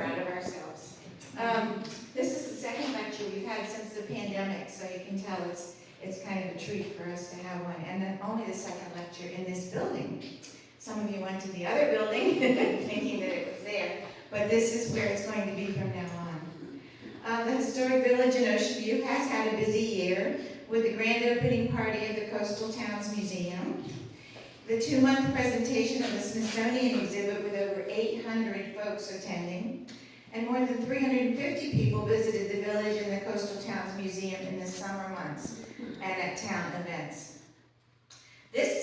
proud of ourselves. This is the second lecture we've had since the pandemic, so you can tell it's kind of a treat for us to have one, and then only the second lecture in this building. Some of you went to the other building thinking that it was there, but this is where it's going to be from now on. The Historic Village in Ocean View has had a busy year with the grand opening party of the Coastal Towns Museum, the 2-month presentation of the Smithsonian exhibit with over 800 folks attending, and more than 350 people visited the village and the Coastal Towns Museum in the summer months and at town events. This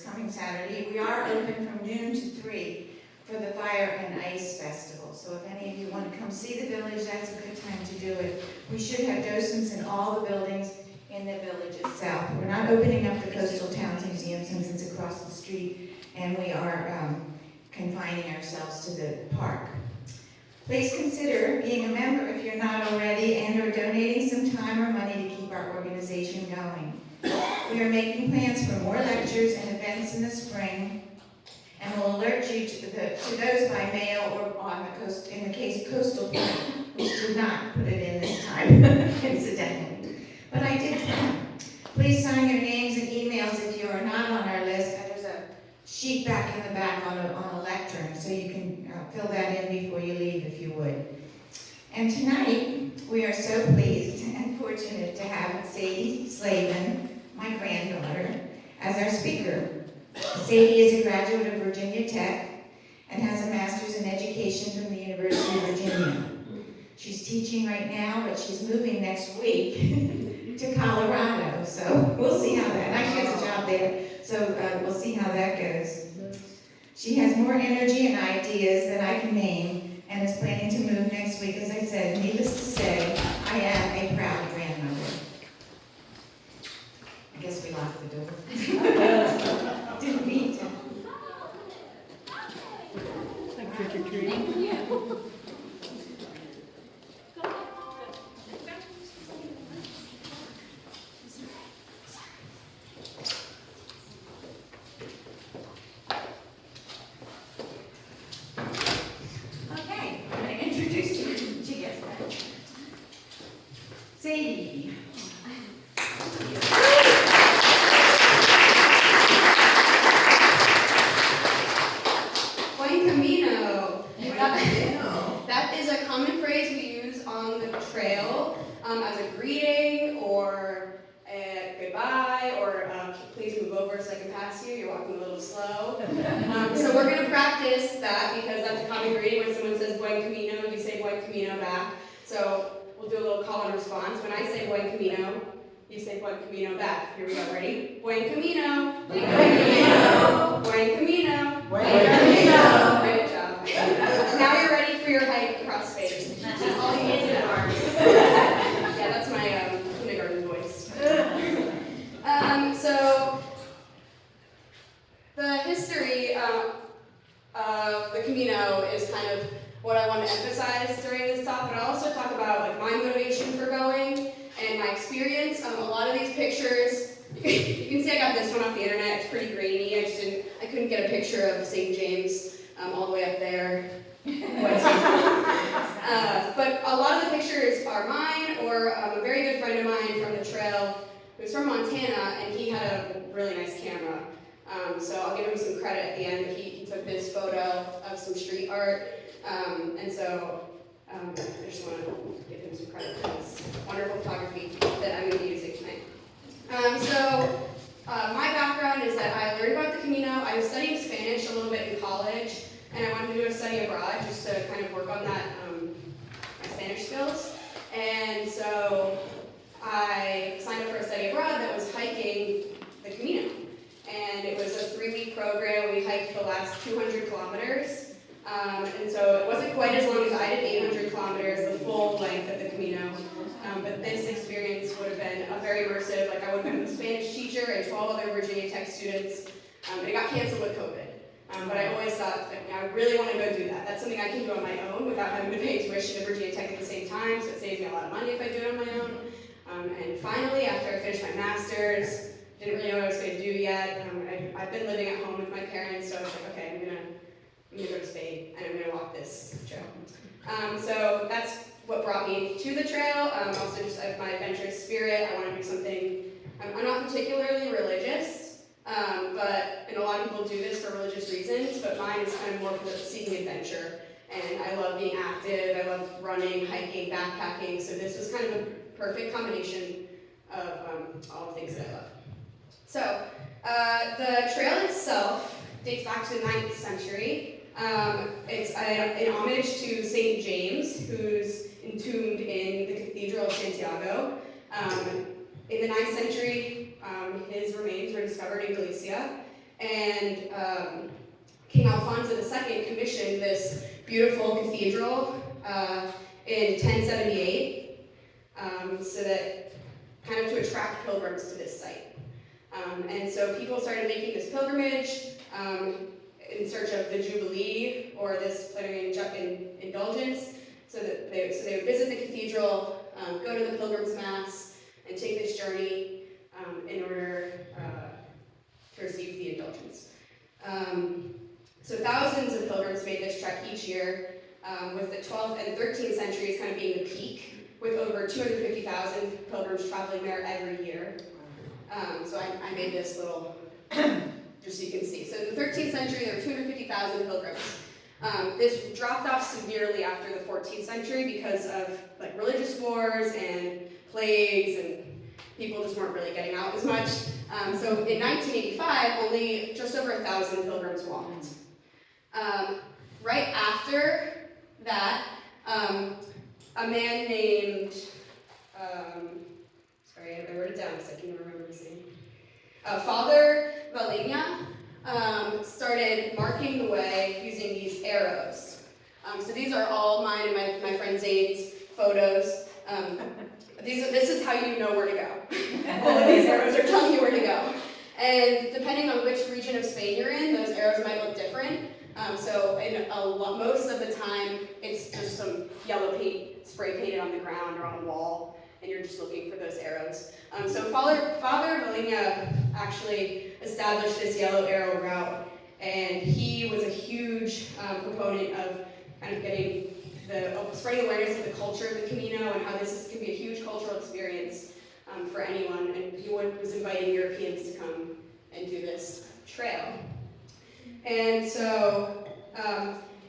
coming Saturday, we are open from noon to 3 for the Fire and Ice Festival. So if any of you want to come see the village, that's a good time to do it. We should have docents in all the buildings in the village itself. We're not opening up the Coastal Towns Museum since it's across the street, and we are confining ourselves to the park. Please consider being a member if you're not already, and or donating some time or money to keep our organization going. We are making plans for more lectures and events in the spring, and will alert you to those by mail or on the coast, in the case of Coastal Point, which did not put it in this time, incidentally. But I did try. Please sign your names and emails if you are not on our list. There's a sheet back in the back on a lectern, so you can fill that in before you leave if you would. And tonight, we are so pleased and fortunate to have Sadie Slavin, my granddaughter, as our speaker. Sadie is a graduate of Virginia Tech and has a master's in education from the University of Virginia. She's teaching right now, but she's moving next week to Colorado, so we'll see how that, and actually has a job there, so we'll see how that goes. She has more energy and ideas than I can name, and is planning to move next week. As I said, needless to say, I am a proud grandmother. I guess we locked the door. Didn't mean to. Trick or treat. Okay, I'm going to introduce you. She gets back. Sadie. Buen camino. That is a common phrase we use on the trail as a greeting or a goodbye or please move over so I can pass you. You're walking a little slow. So we're going to practice that because that's a common greeting. When someone says buen camino, you say buen camino back. So we'll do a little call and response. When I say buen camino, you say buen camino back. Here we go. Ready? Buen camino. Buen camino. Buen camino. Buen camino. Great job. Now you're ready for your hike across Spain. That's all you need to know. Yeah, that's my kindergarten voice. So the history of the Camino is kind of what I want to emphasize during this talk, but I'll also talk about like my motivation for going and my experience. A lot of these pictures, you can see I got this one off the internet. It's pretty grainy. I couldn't get a picture of St. James all the way up there. But a lot of the pictures are mine or a very good friend of mine from the trail who's from Montana, and he had a really nice camera. So I'll give him some credit at the end. He took this photo of some street art, and so I just want to give him some credit for this wonderful photography that I'm going to be using tonight. My background is that I learned about the Camino. I was studying Spanish a little bit in college, and I wanted to do a study abroad just to kind of work on that, my Spanish skills. And so I signed up for a study abroad that was hiking the Camino. And it was a 3-week program. We hiked the last 200 kilometers. And so it wasn't quite as long as I did, 800 kilometers, the full length of the Camino. But this experience would have been a very immersive. Like I would have been with a Spanish teacher and 12 other Virginia Tech students. And it got canceled with COVID. But I always thought that I really want to go do that. That's something I can do on my own without having to pay tuition to Virginia Tech at the same time. So it saves me a lot of money if I do it on my own. And finally, after I finished my master's, didn't really know what I was going to do yet. I've been living at home with my parents, so I was like, okay, I'm gonna go to Spain. Spade, and I'm going to walk this trail. So that's what brought me to the trail. Also just my adventurous spirit. I want to do something. I'm not particularly religious, and a lot of people do this for religious reasons, but mine is kind of more for seeking adventure. And I love being active, I love running, hiking, backpacking, so this was kind of a perfect combination of all the things that I love. So, the trail itself dates back to the 9th century. It's an homage to Saint James, who's entombed in the Cathedral of Santiago. In the 9th century, his remains were discovered in Galicia, and King Alfonso II commissioned this beautiful cathedral in 1078, so that kind of to attract pilgrims to this site. And so people started making this pilgrimage in search of the Jubilee or this plenary indulgence, so that they would visit the cathedral, go to the pilgrim's mass, and take this journey in order to receive the indulgence. So thousands of pilgrims made this trek each year, with the 12th and 13th centuries kind of being the peak, with over 250,000 pilgrims traveling there every year. So I made this little, just so you can see. So in the 13th century, there were 250,000 pilgrims. This dropped off severely after the 14th century because of religious wars and plagues, and people just weren't really getting out as much. So in 1985, only just over 1,000 pilgrims walked. Right after that, a man named, sorry, I wrote it down because I can't remember his name. Father Valenia started marking the way using these arrows. So these are all mine and my friend Zane's photos. This is how you know where to go. All of these arrows are telling you where to go. And depending on which region of Spain you're in, those arrows might look different. So most of the time, it's just some yellow paint spray painted on the ground or on a wall, and you're just looking for those arrows. So Father Valenia actually established this yellow arrow route, and he was a huge proponent of kind of getting spreading awareness of the culture of the Camino and how this can be a huge cultural experience for anyone, and he was inviting Europeans to come and do this trail. And so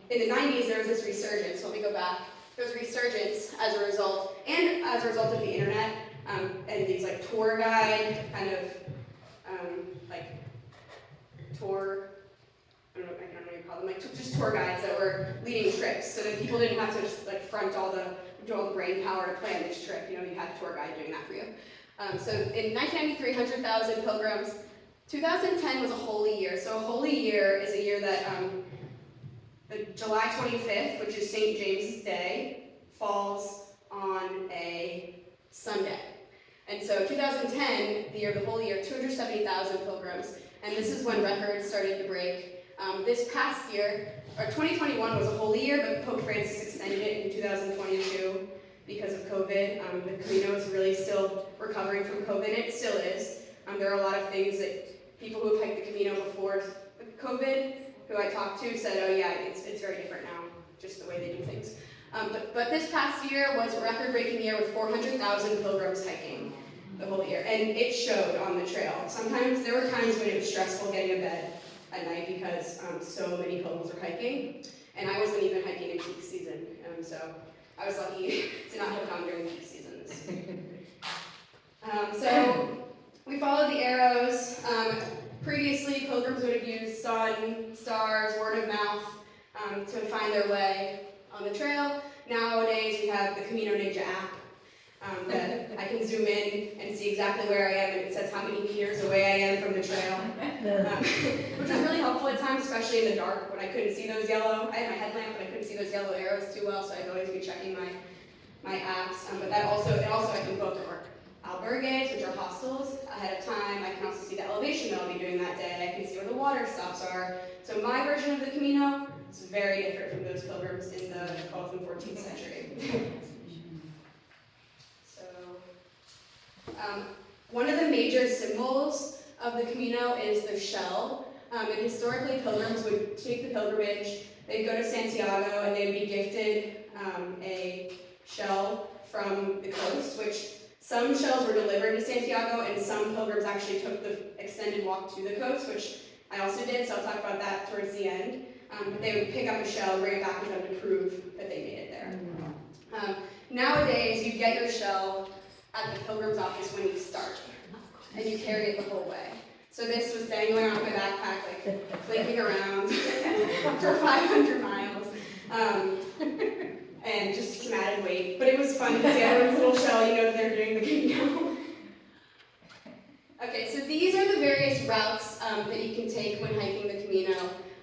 in the 90s, there was this resurgence. So let me go back. There was a resurgence as a result of the internet and these tour guide kind of tour. I don't know what you call them, just tour guides that were leading trips, so that people didn't have to just front do all the brain power to plan this trip. You had a tour guide doing that for you. So in 1993, 100,000 pilgrims. 2010 was a holy year. So a holy year is a year that July 25th, which is St. James's Day, falls on a Sunday. And so 2010, the year of the holy year, 270,000 pilgrims. And this is when records started to break. This past year, or 2021 was a holy year, but Pope Francis extended it in 2022 because of COVID. The Camino is really still recovering from COVID, and it still is. There are a lot of things that people who have hiked the Camino before COVID, who I talked to, said, oh yeah, it's very different now, just the way they do things. But this past year was a record-breaking year with 400,000 pilgrims hiking the whole year, and it showed on the trail. Sometimes, there were times when it was stressful getting to bed at night because so many pilgrims were hiking, and I wasn't even hiking in peak season, so I was lucky to not have come during peak seasons. So we followed the arrows. Previously, pilgrims would have used sun, stars, word of mouth to find their way on the trail. Nowadays, we have the Camino Ninja app that I can zoom in and see exactly where I am, and it says how many meters away I am from the trail, which is really helpful at times, especially in the dark when I couldn't see those yellow. I had my headlamp, but I couldn't see those yellow arrows too well, so I'd always be checking my apps. But I can book albergues, which are hostels, ahead of time. I can also see the elevation that I'll be doing that day. I can see where the water stops are. So my version of the Camino is very different from those pilgrims in the 12th and 14th century. So, one of the major symbols of the Camino is the shell. And historically, pilgrims would take the pilgrimage, they'd go to Santiago, and they'd be gifted a shell from the coast, which some shells were delivered to Santiago, and some pilgrims actually took the extended walk to the coast, which I also did, so I'll talk about that towards the end. But they would pick up a shell, bring it back with them to prove that they made it there. Nowadays, you get your shell at the pilgrim's office when you start, and you carry it the whole way. So this was dangling on my backpack, like clinking around for 500 miles, and just some added weight. But it was fun to see everyone's little shell, you know that they're doing the Camino. Okay, so these are the various routes that you can take when hiking the Camino.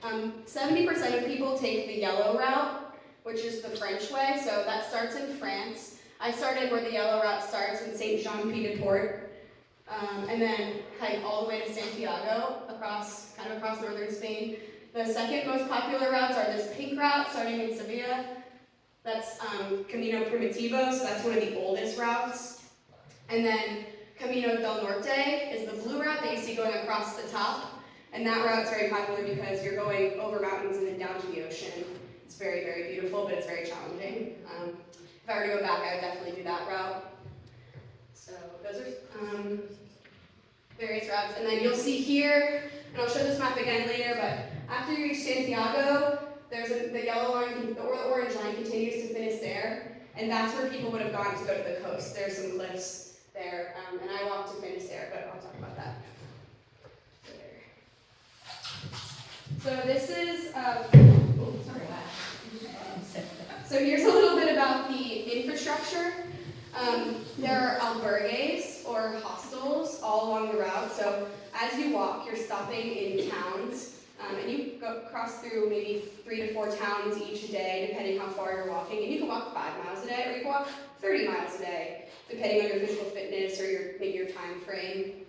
70% of people take the yellow route, which is the French way, so that starts in France. I started where the yellow route starts in Saint-Jean-Pied-de-Port, and then hike all the way to Santiago, across northern Spain. The second most popular routes are this pink route, starting in Sevilla. That's Camino Primitivo, so that's one of the oldest routes. And then Camino del Norte is the blue route that you see going across the top. And that route's very popular because you're going over mountains and then down to the ocean. It's very, very beautiful, but it's very challenging. If I were to go back, I would definitely do that route. So those are various routes. And then you'll see here, and I'll show this map again later, but after you reach Santiago, there's the yellow line, the orange line continues to finish there. And that's where people would have gone to go to the coast. There's some cliffs there, and I walked to finish there, but I'll talk about that. So this is, so here's a little bit about the infrastructure. There are albergues or hostels all along the route. So as you walk, you're stopping in towns, and you cross through maybe 3 to 4 towns each day, depending how far you're walking. And you can walk 5 miles a day, or you can walk 30 miles a day, depending on your physical fitness or maybe your time frame.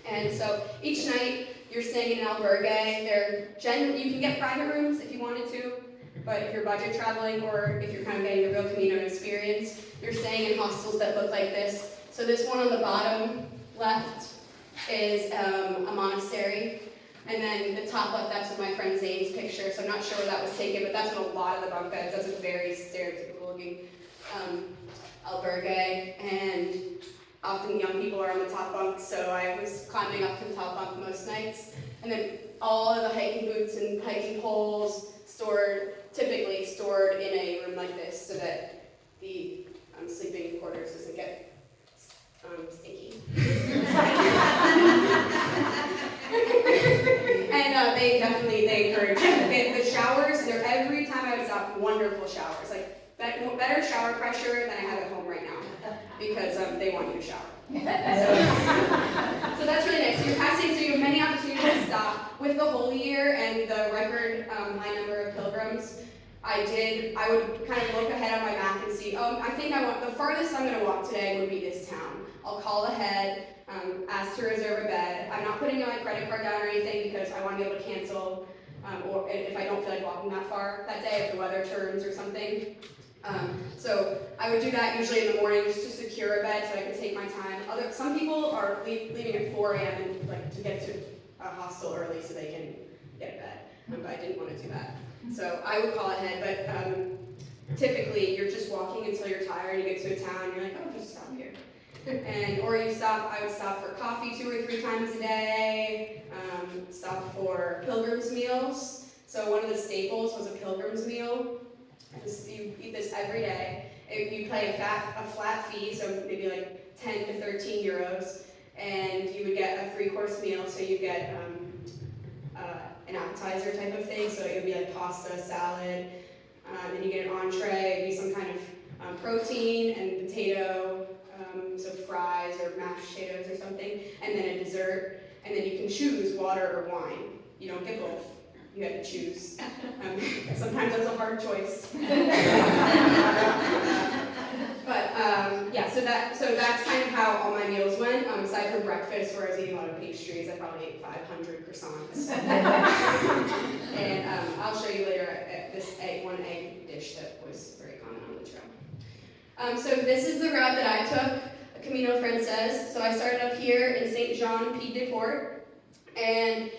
And so each night you're staying in an albergue. You can get private rooms if you wanted to, but if you're budget traveling or if you're kind of getting the real Camino experience, you're staying in hostels that look like this. So this one on the bottom left is a monastery. And then the top left, that's with my friend Zane's picture, so I'm not sure where that was taken, but that's in a lot of the bunk beds. That's a very stereotypical looking albergue, and often young people are on the top bunk, so I was climbing up to the top bunk most nights. And then all of the hiking boots and hiking poles typically stored in a room like this so that the sleeping quarters doesn't get stinky. And they encourage the showers. And every time I would stop, wonderful showers, like better shower pressure than I have at home right now, because they want you to shower. So that's really nice. So you're passing, so you have many opportunities to stop. With the Holy Year and the record high number of pilgrims, I would kind of look ahead on my map and see, I think the farthest I'm going to walk today would be this town. I'll call ahead, ask to reserve a bed. I'm not putting my credit card down or anything because I want to be able to cancel, or if I don't feel like walking that far that day, if the weather turns or something. So I would do that usually in the morning just to secure a bed so I could take my time. Some people are leaving at 4 a.m. and to get to a hostel early so they can get a bed, but I didn't want to do that. So I would call ahead, but typically you're just walking until you're tired, you get to a town, you're like, just stop here. I would stop for coffee 2 or 3 times a day, stop for pilgrim's meals. So one of the staples was a pilgrim's meal. You eat this every day. You pay a flat fee, so maybe like 10 to 13 euros, and you would get a 3-course meal, so you get an appetizer type of thing, so it would be like pasta, salad, then you get an entree, it'd be some kind of protein and potato, so fries or mashed potatoes or something, and then a dessert, and then you can choose water or wine. You don't get both. You have to choose. Sometimes that's a hard choice. So that's kind of how all my meals went. Aside from breakfast, where I was eating a lot of pastries, I probably ate 500 croissants. And I'll show you later this one egg dish that was very common on the trail. So this is the route that I took, Camino Frances. So I started up here in Saint-Jean-Pied-de-Port, and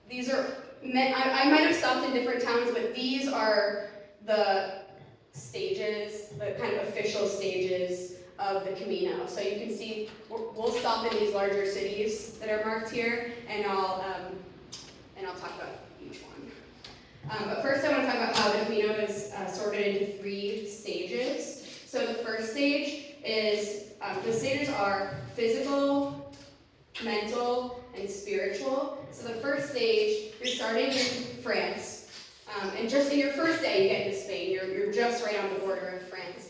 these are, I might have stopped in different towns, but these are the stages, the kind of official stages of the Camino. So you can see, we'll stop in these larger cities that are marked here, and I'll talk about each one. But first I want to talk about how the Camino is sorted into 3 stages. So the first stage is, the stages are physical, mental, and spiritual. So the first stage, you're starting in France, and just in your first day you get into Spain. You're just right on the border of France.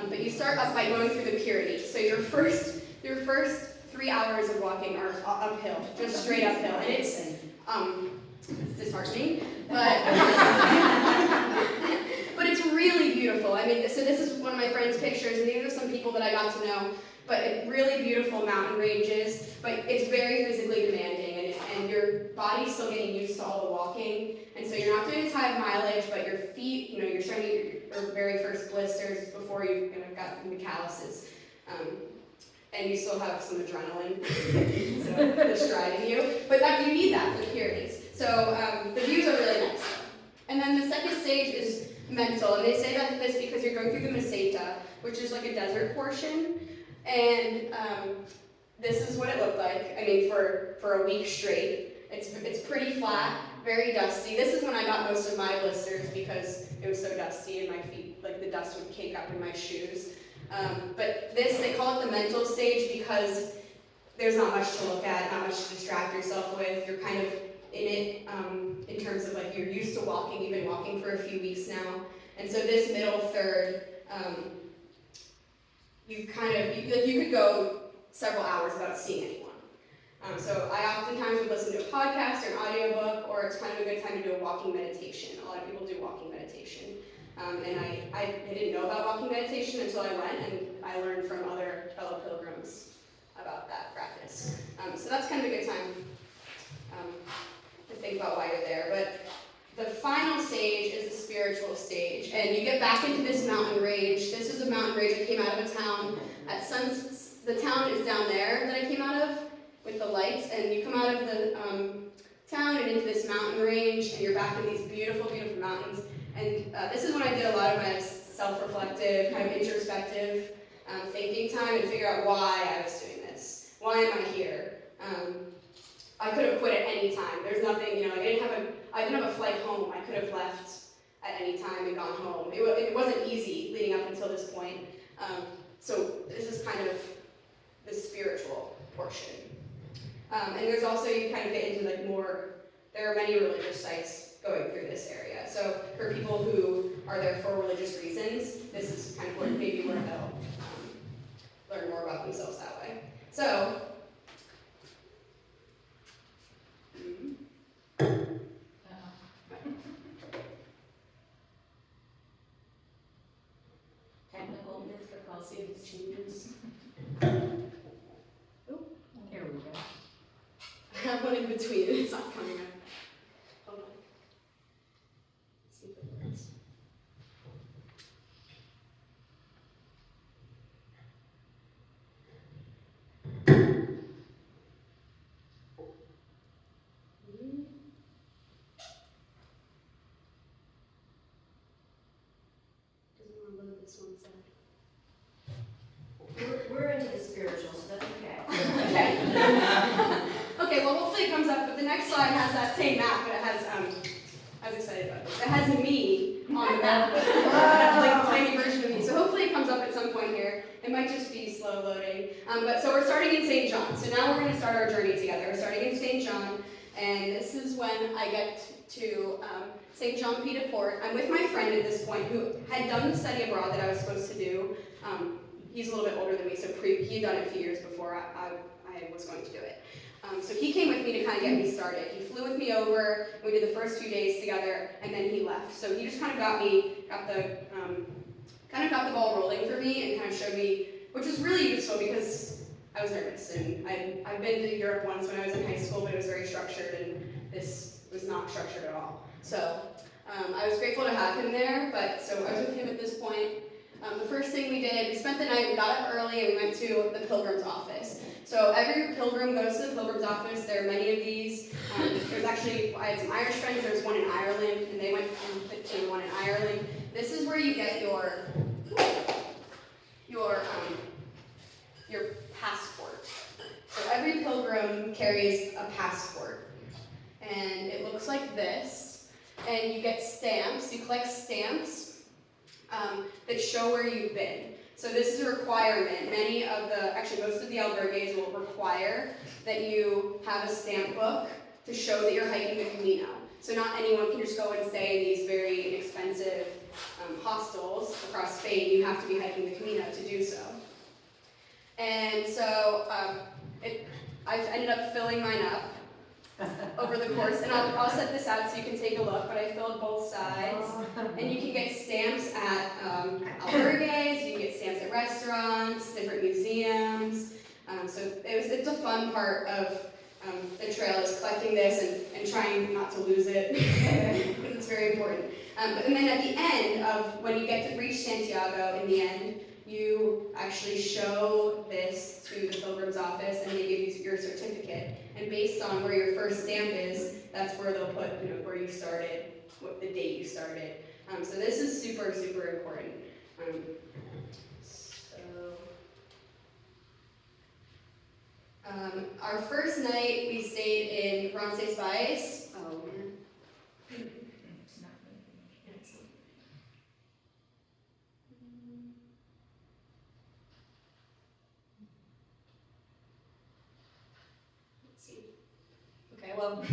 But you start up by going through the Pyrenees. So your first 3 hours of walking are uphill, just straight uphill, and it's disheartening, but but it's really beautiful. I mean, so this is one of my friend's pictures, and these are some people that I got to know. But really beautiful mountain ranges, but it's very physically demanding, and your body's still getting used to all the walking, and so you're not doing as high of mileage, but your feet, you're starting to get your very first blisters before you've gotten the calluses, and you still have some adrenaline so that's driving you, but you need that for the Pyrenees. So the views are really nice. And then the second stage is mental, and they say that this because you're going through the Meseta, which is like a desert portion. And this is what it looked like. I mean, for a week straight. It's pretty flat, very dusty. This is when I got most of my blisters because it was so dusty and my feet, like the dust would cake up in my shoes. But they call it the mental stage because there's not much to look at, not much to distract yourself with. You're kind of in it in terms of like you're used to walking. You've been walking for a few weeks now. And so this middle third, you could go several hours without seeing anyone. So I oftentimes would listen to a podcast or an audiobook, or it's kind of a good time to do a walking meditation. A lot of people do walking meditation. And I didn't know about walking meditation until I went, and I learned from other fellow pilgrims about that practice. So that's kind of a good time to think about why you're there. But the final stage is the spiritual stage, and you get back into this mountain range. This is a mountain range that came out of a town at the town is down there that I came out of with the lights, and you come out of the town and into this mountain range, and you're back in these beautiful, beautiful mountains. And this is when I did a lot of my self-reflective, kind of introspective thinking time and figure out why I was doing this. Why am I here? I could have quit at any time. There's nothing, I didn't have a flight home. I could have left at any time and gone home. It wasn't easy leading up until this point. So this is kind of the spiritual portion. And there's also, you kind of get into there are many religious sites going through this area. So for people who are there for religious reasons, this is kind of where they'll learn more about themselves that way. So, Technical difficulty changes. Here we go. I have one in between, it's not coming up. Hold on. Let's see if it works. Doesn't want to load this one side. We're into the spiritual, so that's okay. Okay. Okay, well, hopefully it comes up, but the next slide has that same map, but it has, I was excited about this. It has me on the map, like a tiny version of me. So hopefully it comes up at some point here. It might just be slow loading. But so we're starting in St. John. So now we're going to start our journey together. We're starting in St. John, and this is when I get to St. John Pied de Port. I'm with my friend at this point who had done the study abroad that I was supposed to do. He's a little bit older than me, so he had done it a few years before I was going to do it. So he came with me to kind of get me started. He flew with me over, we did the first few days together, and then he left. So he just kind of got the ball rolling for me and kind of showed me, which was really useful because I was nervous. And I've been to Europe once when I was in high school, but it was very structured, and this was not structured at all. So I was grateful to have him there, so I was with him at this point. The first thing we did, we spent the night, we got up early, and we went to the pilgrim's office. So every pilgrim goes to the pilgrim's office. There are many of these. There's actually, I had some Irish friends, there's one in Ireland, and they went to the one in Ireland. This is where you get your passport. So every pilgrim carries a passport, and it looks like this. And you get stamps. You collect stamps that show where you've been. So this is a requirement. Actually most of the albergues will require that you have a stamp book to show that you're hiking the Camino. So not anyone can just go and stay in these very inexpensive hostels across Spain. You have to be hiking the Camino to do so. And so I've ended up filling mine up over the course, and I'll set this out so you can take a look, but I filled both sides. And you can get stamps at albergues, you can get stamps at restaurants, different museums. So it's a fun part of the trail, is collecting this and trying not to lose it, because it's very important. And then at the end of, when you get to reach Santiago, in the end, you actually show this to the pilgrim's office, and they give you your certificate. And based on where your first stamp is, that's where they'll put, where you started, what the date you started. So this is super, super important. Our first night, we stayed in Roncesvalles. Oh man. It's not me. Let's see. Okay, well,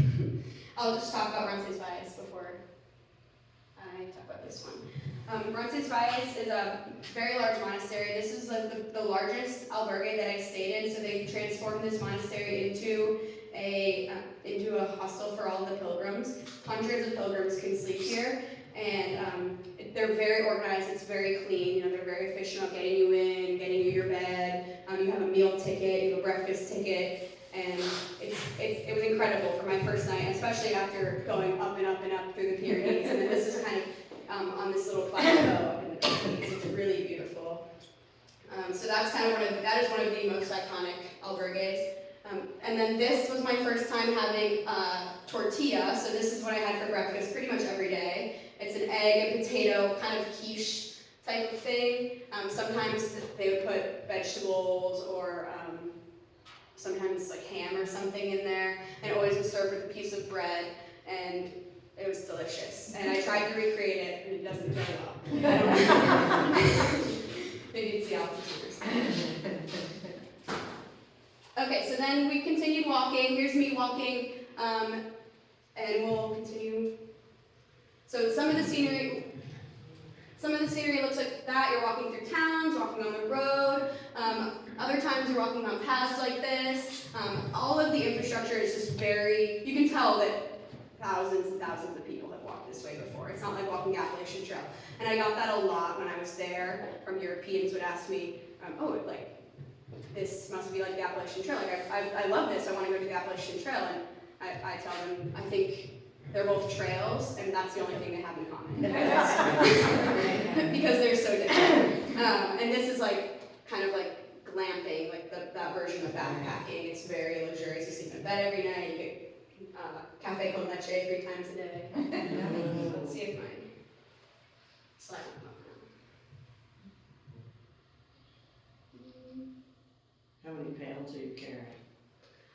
I'll just talk about Roncesvalles before I talk about this one. Roncesvalles is a very large monastery. This is like the largest albergue that I stayed in, so they transformed this monastery into a hostel for all the pilgrims. Hundreds of pilgrims can sleep here, and they're very organized. It's very clean. They're very efficient about getting you in, getting you your bed. You have a meal ticket, you have a breakfast ticket, and it was incredible for my first night, especially after going up and up and up through the Pyrenees. And then this is kind of on this little plateau up in the Pyrenees. It's really beautiful. So that's kind of that is one of the most iconic albergues. And then this was my first time having tortilla. So this is what I had for breakfast pretty much every day. It's an egg and potato kind of quiche type of thing. Sometimes they would put vegetables or sometimes like ham or something in there. And it always was served with a piece of bread, and it was delicious. And I tried to recreate it, and it doesn't very well. I don't know. Maybe it's the altitude or something. Okay, so then we continued walking. Here's me walking, and we'll continue. So some of the scenery looks like that. You're walking through towns, walking on the road. Other times you're walking on paths like this. All of the infrastructure is just you can tell that thousands and thousands of people have walked this way before. It's not like walking the Appalachian Trail. And I got that a lot when I was there, from Europeans would ask me, this must be like the Appalachian Trail. Like, I love this, I want to go to the Appalachian Trail. And I tell them, I think they're both trails, and that's the only thing they have in common. Because they're so different. And this is kind of like glamping, like that version of backpacking. It's very luxurious. You sleep in bed every night, you get cafe con leche 3 times a day. Let's see if mine slide up now. How many pounds are you carrying?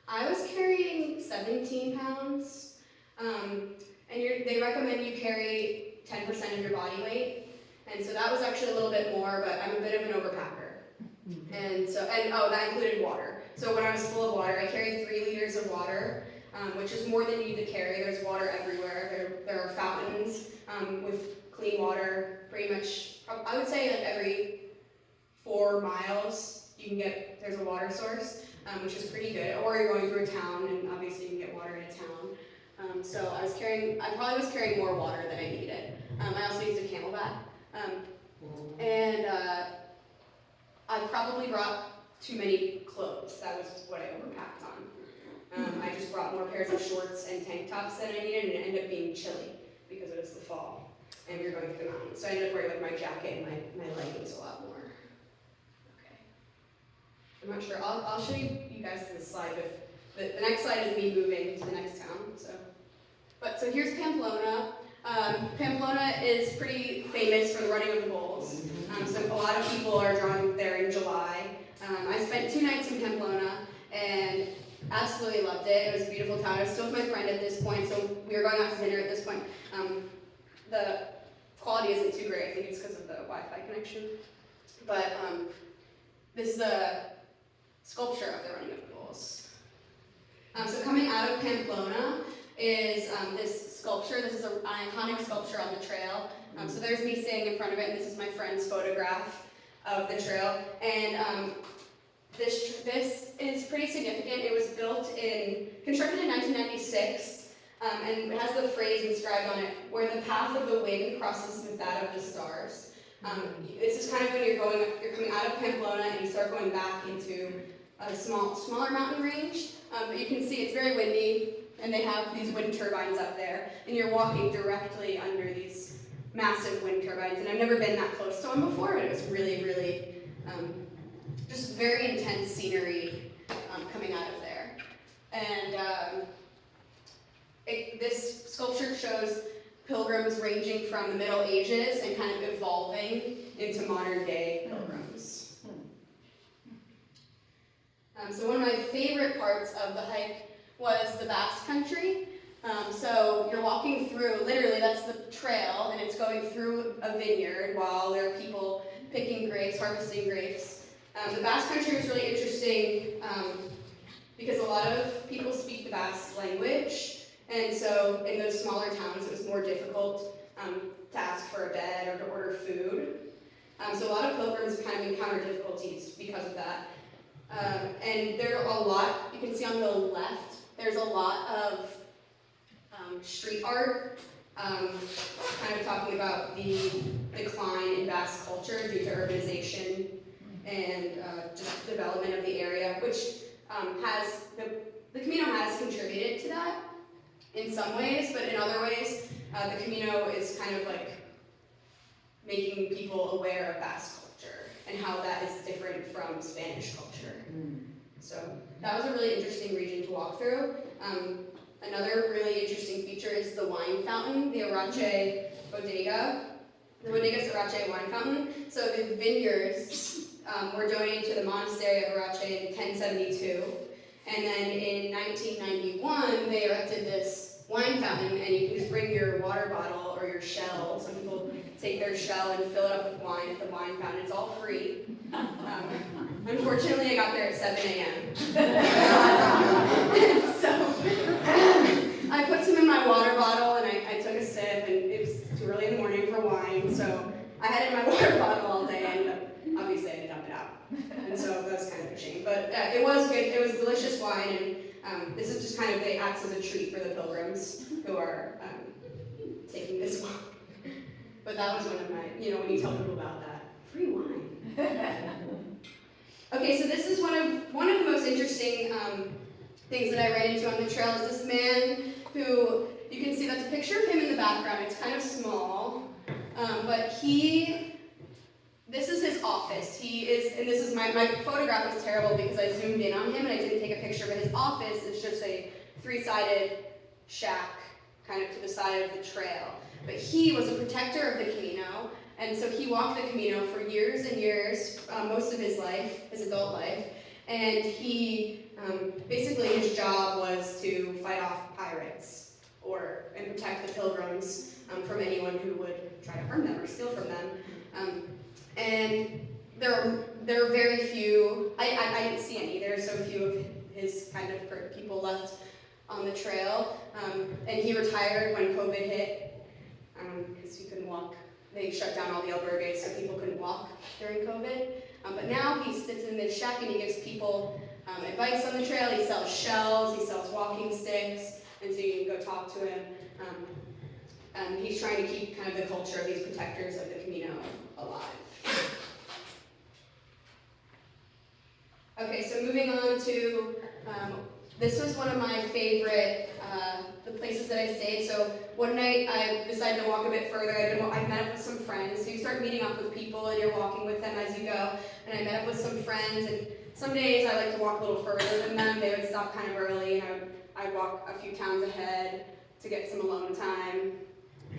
I was carrying 17 pounds, and they recommend you carry 10% of your body weight, and so that was actually a little bit more, but I'm a bit of an overpacker, and that included water. So when I was full of water, I carried 3 liters of water, which is more than you need to carry. There's water everywhere. There are fountains with clean water, pretty much, I would say like every 4 miles there's a water source, which is pretty good. Or you're going through a town, and obviously you can get water in a town. So I probably was carrying more water than I needed. I also used a camelback. And I probably brought too many clothes. That was what I overpacked on. I just brought more pairs of shorts and tank tops than I needed, and it ended up being chilly because it was the fall, and we were going through the mountains. So I ended up wearing my jacket and my leggings a lot more. Okay. I'm not sure. I'll show you guys this slide. But the next slide is me moving to the next town. So here's Pamplona. Pamplona is pretty famous for the running of the bulls. So a lot of people are drawn there in July. I spent 2 nights in Pamplona and absolutely loved it. It was a beautiful town. I was still with my friend at this point, so we were going out to dinner at this point. The quality isn't too great. I think it's because of the Wi-Fi connection. But this is a sculpture of the running of the bulls. So coming out of Pamplona is this sculpture. This is an iconic sculpture on the trail. So there's me standing in front of it, and this is my friend's photograph of the trail. And this is pretty significant. It was constructed in 1996, and it has the phrase inscribed on it, "Where the path of the wind crosses with that of the stars." This is kind of when you're coming out of Pamplona and you start going back into a smaller mountain range. But you can see it's very windy, and they have these wind turbines up there, and you're walking directly under these massive wind turbines. And I've never been that close to one before, but it was really, really just very intense scenery coming out of there. And this sculpture shows pilgrims ranging from the Middle Ages and kind of evolving into modern day pilgrims. So one of my favorite parts of the hike was the Basque Country. So you're walking through, literally that's the trail, and it's going through a vineyard while there are people picking grapes, harvesting grapes. The Basque Country was really interesting because a lot of people speak the Basque language, and so in those smaller towns it was more difficult to ask for a bed or to order food. So a lot of pilgrims kind of encounter difficulties because of that. And there are a lot, you can see on the left, there's a lot of street art, kind of talking about the decline in Basque culture due to urbanization and just development of the area, which the Camino has contributed to that in some ways, but in other ways, the Camino is kind of like making people aware of Basque culture and how that is different from Spanish culture. So that was a really interesting region to walk through. Another really interesting feature is the wine fountain, the Arache Bodega. The Bodegas Arache wine fountain. So the vineyards were donated to the monastery of Arache in 1072. And then in 1991, they erected this wine fountain, and you can just bring your water bottle or your shell. Some people take their shell and fill it up with wine at the wine fountain. It's all free. Unfortunately, I got there at 7 a.m. So I put some in my water bottle, and I took a sip, and it was too early in the morning for wine, so I had it in my water bottle all day, and obviously I had to dump it out. And so that was kind of a shame. But it was good. It was delicious wine, and this is just kind of, it acts as a treat for the pilgrims who are taking this walk. But that was one of my, when you tell people about that, free wine. Okay, so this is one of the most interesting things that I ran into on the trail is this man who, you can see that's a picture of him in the background. It's kind of small, but this is his office. And this is my photograph is terrible because I zoomed in on him and I didn't take a picture, but his office is just a 3-sided shack kind of to the side of the trail. But he was a protector of the Camino, and so he walked the Camino for years and years, most of his life, his adult life, and he, basically his job was to fight off pirates and protect the pilgrims from anyone who would try to harm them or steal from them. And there are very few, I didn't see any, there are so few of his kind of people left on the trail, and he retired when COVID hit, because he couldn't walk. They shut down all the albergues so people couldn't walk during COVID. But now he sits in this shack and he gives people advice on the trail. He sells shells, he sells walking sticks, and so you can go talk to him. He's trying to keep kind of the culture of these protectors of the Camino alive. Okay, so moving on to, this was one of my favorite the places that I stayed. So one night I decided to walk a bit further. I met up with some friends. So you start meeting up with people and you're walking with them as you go. And I met up with some friends, and some days I like to walk a little further than them. They would stop kind of early, and I'd walk a few towns ahead to get some alone time.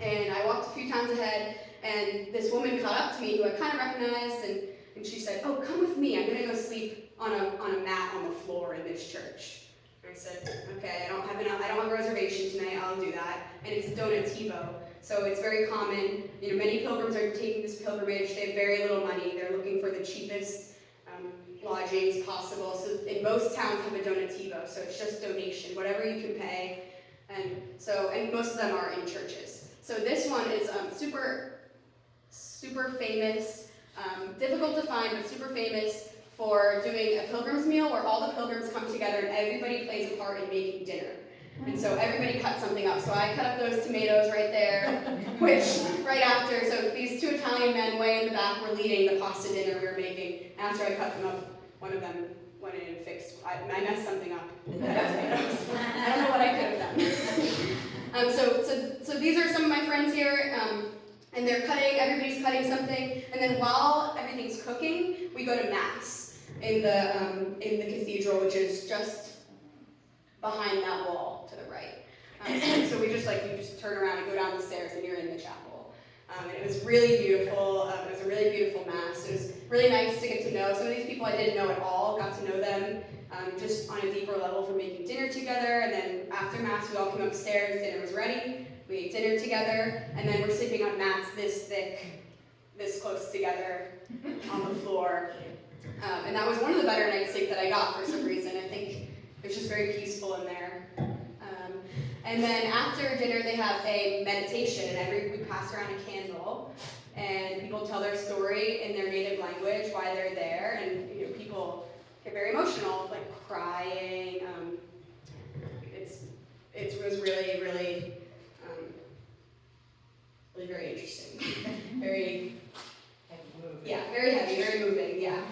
And I walked a few towns ahead, and this woman caught up to me who I kind of recognized, and she said, "Oh, come with me. I'm gonna go sleep on a mat on the floor in this church." And I said, "Okay, I don't have a reservation tonight. I'll do that." And it's a donativo, so it's very common. You know, many pilgrims are taking this pilgrimage. They have very little money. They're looking for the cheapest lodgings possible. So in most towns have a donativo, so it's just donation, whatever you can pay. And most of them are in churches. So this one is super famous, difficult to find, but super famous for doing a pilgrim's meal where all the pilgrims come together and everybody plays a part in making dinner. And so everybody cut something up. So I cut up those tomatoes right there, which right after, so these two Italian men way in the back were leading the pasta dinner we were making. After I cut them up, one of them went in and fixed, I messed something up. I don't know what I could have done. So these are some of my friends here, and everybody's cutting something, and then while everything's cooking, we go to Mass in the cathedral, which is just behind that wall to the right. So you just turn around and go down the stairs and you're in the chapel. And it was really beautiful. It was a really beautiful Mass. It was really nice to get to know some of these people I didn't know at all, got to know them just on a deeper level from making dinner together. And then after Mass, we all came upstairs, dinner was ready, we ate dinner together, and then we're sleeping on mats this thick, this close together on the floor. And that was one of the better night's sleep that I got for some reason. I think it's just very peaceful in there. And then after dinner, they have a meditation, and we pass around a candle, and people tell their story in their native language, why they're there, and people get very emotional, like crying. It was really, really, really very interesting, very heavy, very moving, yeah.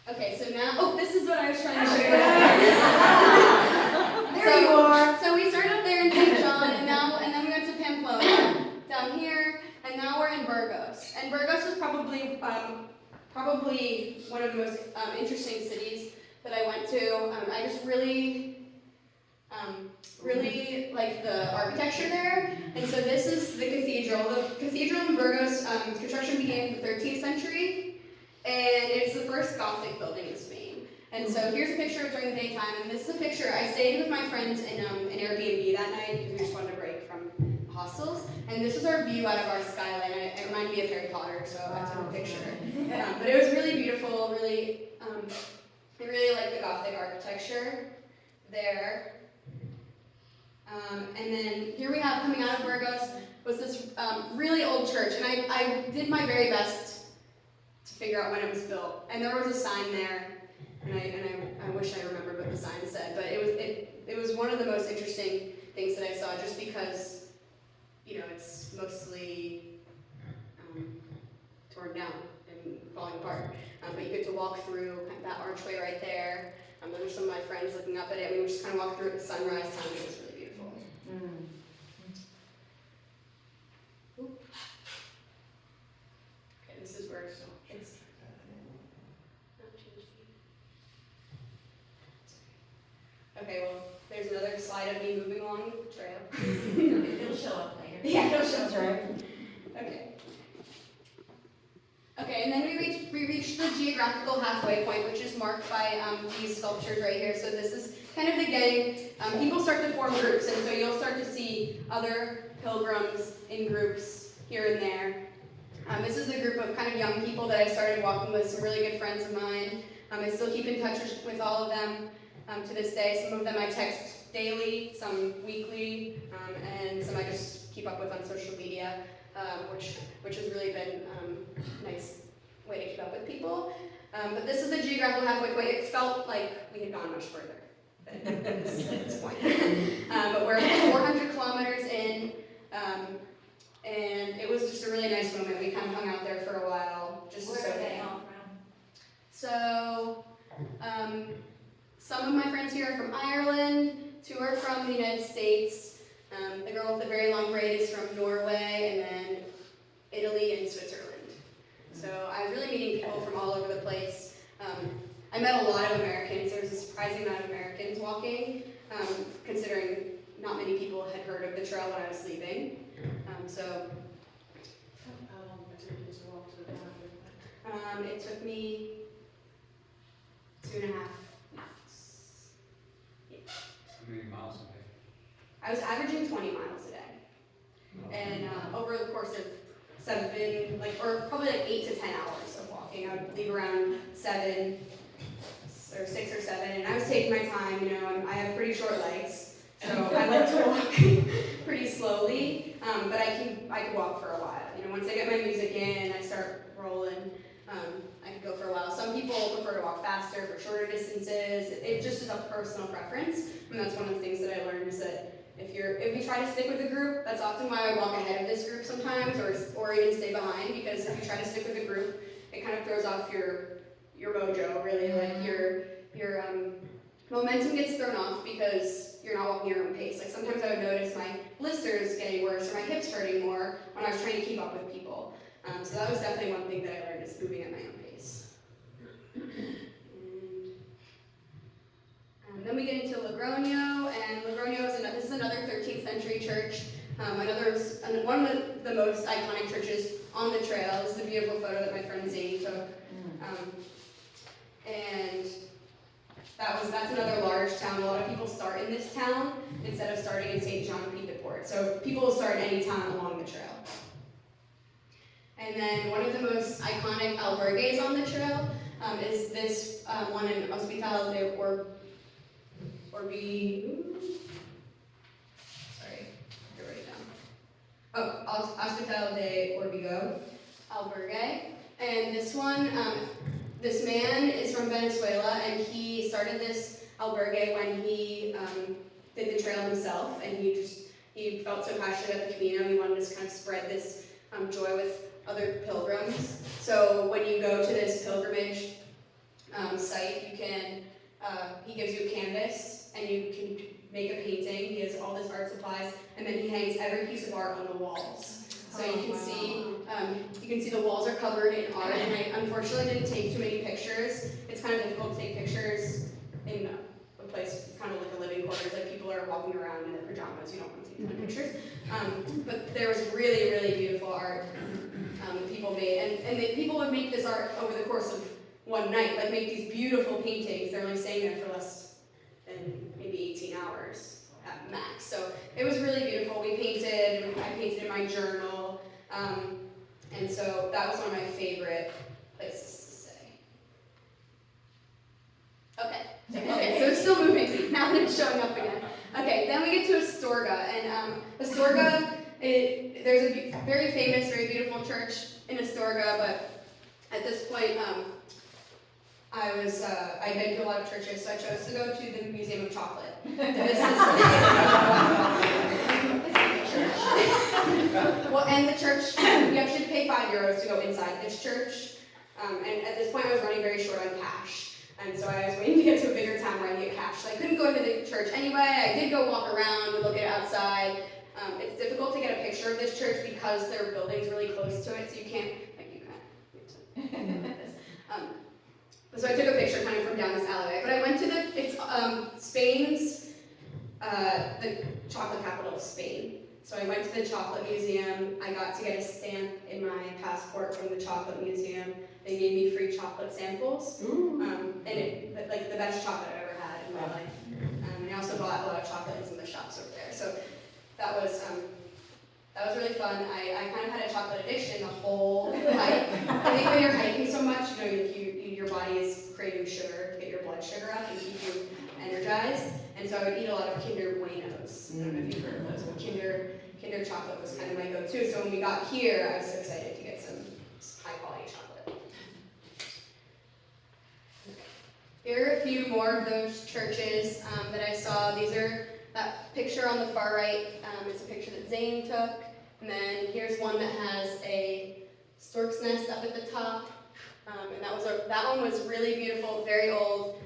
Okay, so now, this is what I was trying to show you. There you are. So we started up there in St. John, and then we went to Pamplona, down here, and now we're in Burgos. And Burgos was probably one of the most interesting cities that I went to. I just really like the architecture there. And so this is the cathedral. The cathedral in Burgos, construction began in the 13th century. And it's the first Gothic building in Spain. And so here's a picture of during the daytime, and this is a picture. I stayed with my friends in an Airbnb that night because we just wanted a break from hostels. And this was our view out of our skyline. It reminded me of Harry Potter, so I took a picture. But it was really beautiful, really, I really liked the Gothic architecture there. And then here we have, coming out of Burgos, was this really old church. And I did my very best to figure out when it was built. And there was a sign there, and I wish I remembered what the sign said, but it was one of the most interesting things that I saw, just because, it's mostly torn down and falling apart. But you get to walk through that archway right there. There were some of my friends looking up at it. We would just kind of walk through it at sunrise time. It was really beautiful. Okay, this is where it's not changed. Okay, well, there's another slide of me moving along the trail. It'll show up later. Yeah, it'll show up, right? Okay, and then we reached the geographical halfway point, which is marked by these sculptures right here. So this is kind of the gang. People start to form groups, and so you'll start to see other pilgrims in groups here and there. This is a group of kind of young people that I started walking with, some really good friends of mine. I still keep in touch with all of them to this day. Some of them I text daily, some weekly, and some I just keep up with on social media, which has really been a nice way to keep up with people. But this is the geographical halfway point. It felt like we had gone much further at this point. But we're 400 kilometers in, and it was just a really nice moment. We kind of hung out there for a while. Where are they all from? So, some of my friends here are from Ireland, 2 are from the United States. The girl with the very long braid is from Norway, and then Italy and Switzerland. So I was really meeting people from all over the place. I met a lot of Americans. There was a surprising amount of Americans walking, considering not many people had heard of the trail when I was leaving. So How long did it take you to walk to the bathroom? it took me 2.5 weeks. How many miles a day? I was averaging 20 miles a day. And over the course of 8 to 10 hours of walking, I would leave around 7 or 6 or 7, and I was taking my time, I have pretty short legs, so I like to walk pretty slowly, but I could walk for a while. Once I get my music in, I start rolling, I could go for a while. Some people prefer to walk faster for shorter distances. It just is a personal preference, and that's one of the things that I learned is that if you try to stick with a group, that's often why I walk ahead of this group sometimes, or even stay behind, because if you try to stick with a group, it kind of throws off your mojo, really, like your momentum gets thrown off because you're not walking your own pace. Like sometimes I would notice my blisters getting worse or my hips hurting more when I was trying to keep up with people. So that was definitely one thing that I learned, is moving at my own pace. And then we get into Logroño, and Logroño this is another 13th century church. One of the most iconic churches on the trail. This is a beautiful photo that my friend Zadie took. And that's another large town. A lot of people start in this town instead of starting in St. John Pied de Port. So people will start any town along the trail. And then one of the most iconic albergues on the trail is this one in Hospital de Hospital de Orbigo albergue. And this one, this man is from Venezuela, and he started this albergue when he did the trail himself, and he felt so passionate about the Camino, he wanted to kind of spread this joy with other pilgrims. So when you go to this pilgrimage site, you can, he gives you a canvas, and you can make a painting. He has all this art supplies, and then he hangs every piece of art on the walls. So you can see the walls are covered in art, and I unfortunately didn't take too many pictures. It's kind of difficult to take pictures in a place, it's kind of like a living quarters, like people are walking around in their pajamas, you don't want to take tons of pictures. But there was really, really beautiful art that people made, and people would make this art over the course of one night, like make these beautiful paintings. They're only staying there for less than maybe 18 hours at max. So it was really beautiful. I painted in my journal, and so that was one of my favorite places to stay. Okay, so it's still moving. Now they're showing up again. Okay, then we get to Astorga, and Astorga, there's a very famous, very beautiful church in Astorga, but at this point, I'd been to a lot of churches, so I chose to go to the Museum of Chocolate. This is well, and the church, you actually pay €5 to go inside this church, and at this point I was running very short on cash, and so I was waiting to get to a bigger town where I could get cash. So I couldn't go into the church anyway. I did go walk around and look at it outside. It's difficult to get a picture of this church because there are buildings really close to it, so you can't, so I took a picture kind of from down this alleyway. But I went to Spain's, the chocolate capital of Spain. So I went to the chocolate museum. I got to get a stamp in my passport from the chocolate museum. They gave me free chocolate samples, and like the best chocolate I've ever had in my life. And I also bought a lot of chocolate in some of the shops over there. So that was really fun. I kind of had a chocolate addiction the whole hike. I think when you're hiking so much, your body is craving sugar to get your blood sugar up and keep you energized. And so I would eat a lot of Kinder Buenos. I don't know if you've heard of those, but Kinder chocolate was kind of my go-to. So when we got here, I was so excited to get some high-quality chocolate. Here are a few more of those churches that I saw. These are that picture on the far right. It's a picture that Zane took. And then here's one that has a stork's nest up at the top. And that one was really beautiful, very old.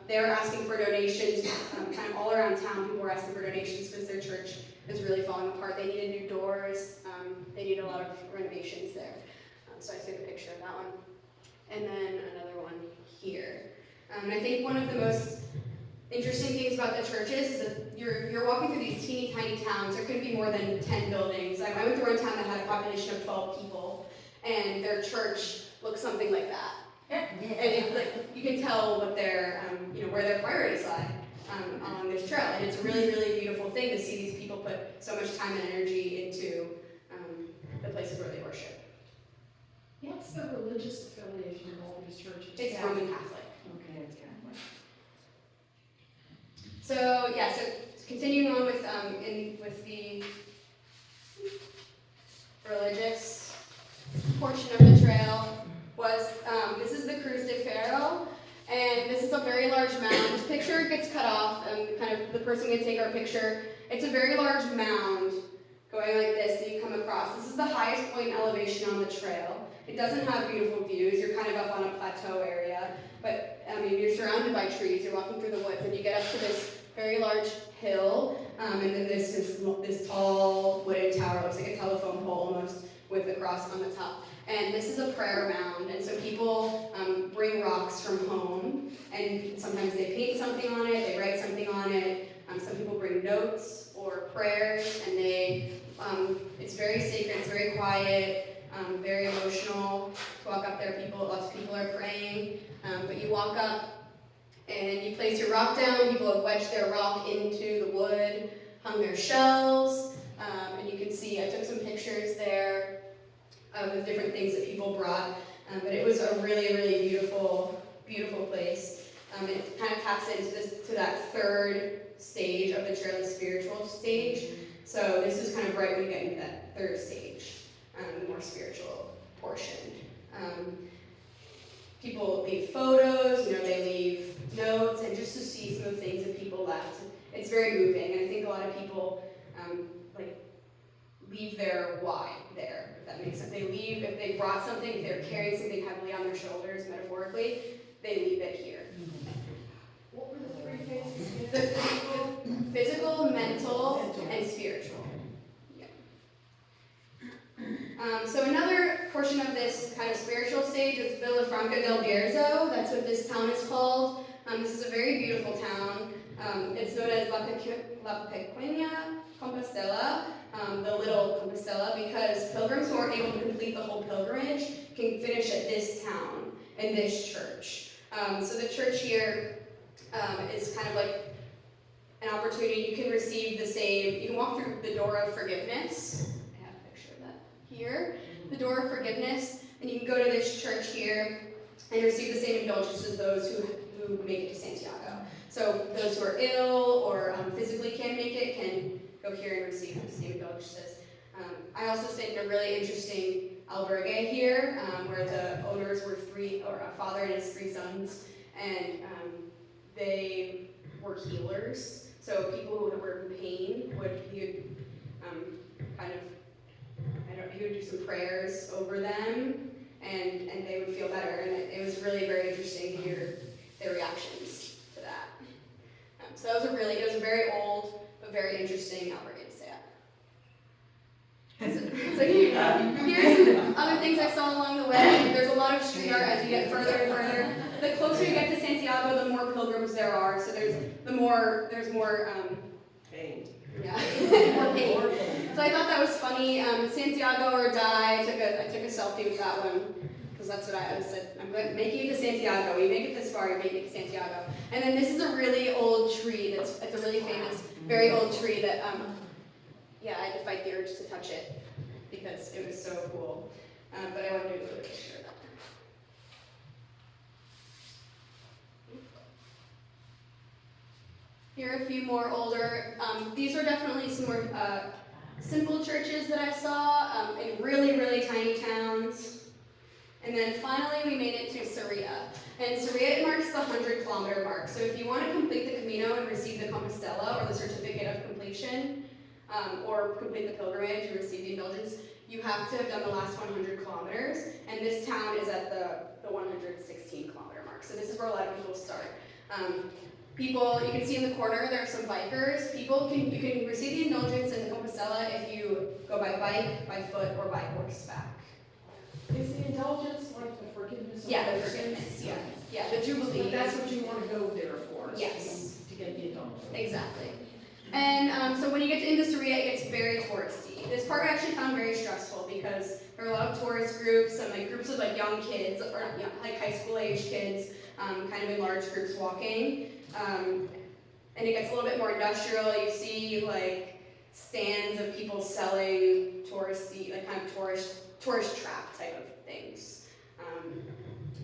They were asking for donations, kind of all around town. People were asking for donations because their church is really falling apart. They needed new doors. They needed a lot of renovations there. So I took a picture of that one. And then another one here. And I think one of the most interesting things about the churches is that you're walking through these teeny tiny towns. There couldn't be more than 10 buildings. I went through one town that had a population of 12 people, and their church looked something like that. And it, like, you can tell what their, where their priorities lie along this trail. And it's a really, really beautiful thing to see these people put so much time and energy into the places where they worship. What's the religious affiliation of all these churches? It's Roman Catholic. Okay, it's Catholic. So yeah, so continuing on with with the religious portion of the trail was this is the Cruz de Ferro, and this is a very large mound. This picture gets cut off, and kind of the person can take our picture. It's a very large mound going like this that you come across. This is the highest point in elevation on the trail. It doesn't have beautiful views. You're kind of up on a plateau area, but you're surrounded by trees. You're walking through the woods, and you get up to this very large hill, and then this tall wooden tower. It looks like a telephone pole almost, with a cross on the top. And this is a prayer mound, and so people bring rocks from home, and sometimes they paint something on it, they write something on it. Some people bring notes or prayers, and it's very sacred, it's very quiet. Very emotional to walk up there. Lots of people are praying, but you walk up and you place your rock down. People have wedged their rock into the wood, hung their shells, and you can see I took some pictures there of different things that people brought. But it was a really, really beautiful, beautiful place. It kind of taps into that third stage of the trail, the spiritual stage. So this is kind of right when you get into that third stage. The more spiritual portion. People leave photos, they leave notes, and just to see some of the things that people left, it's very moving. And I think a lot of people leave their why there, if that makes sense. They leave, if they brought something, if they're carrying something heavily on their shoulders, metaphorically, they leave it here. What were the three phases? The physical, mental, and spiritual. So another portion of this kind of spiritual stage is Villafranca del Bierzo. That's what this town is called. This is a very beautiful town. It's known as La Pequeña Compostela, the little Compostela, because pilgrims who aren't able to complete the whole pilgrimage can finish at this town and this church. So the church here is kind of like an opportunity. You can receive you can walk through the door of forgiveness. Here, the door of forgiveness, and you can go to this church here and receive the same indulgence as those who make it to Santiago. So those who are ill or physically can't make it can go here and receive the same indulgences. I also stayed in a really interesting albergue here, where the owners were a father and his 3 sons, and they were healers. So people who were in pain he would do some prayers over them, and they would feel better. And it was really very interesting to hear their reactions to that. So it was a very old but very interesting albergue to stay at. So here's some other things I saw along the way. There's a lot of street art as you get further and further. The closer you get to Santiago, the more pilgrims there are. So there's more Pain. yeah, more pain. So I thought that was funny. Santiago or die. I took a selfie with that one because that's what I said. I'm making it to Santiago. You make it this far, you make it to Santiago. And then this is a really old tree. It's a really famous, very old tree that I had to fight the urge to touch it because it was so cool. But I wanted to do a little picture of that. Here are a few more older. These are definitely some more simple churches that I saw in really, really tiny towns. And then finally we made it to Sarria. And Sarria marks the 100-kilometer mark. So if you want to complete the Camino and receive the Compostela or the certificate of completion, or complete the pilgrimage and receive the indulgence, you have to have done the last 100 kilometers. And this town is at the 116-kilometer mark. So this is where a lot of people start. People, you can see in the corner, there are some bikers. You can receive the indulgence in the Compostela if you go by bike, by foot, or by horseback. Is the indulgence like the forgiveness? of Yeah, the our forgiveness, sins? yeah, the Jubilee. But that's what you want to go there for, is Yes. to get the indulgence. Exactly. And so when you get into Soria, it gets very touristy. This part I actually found very stressful because there are a lot of tourist groups and like groups of like young kids, or young, like high school age kids, kind of in large groups walking. And it gets a little bit more industrial. You see like stands of people selling touristy, like kind of tourist trap type of things,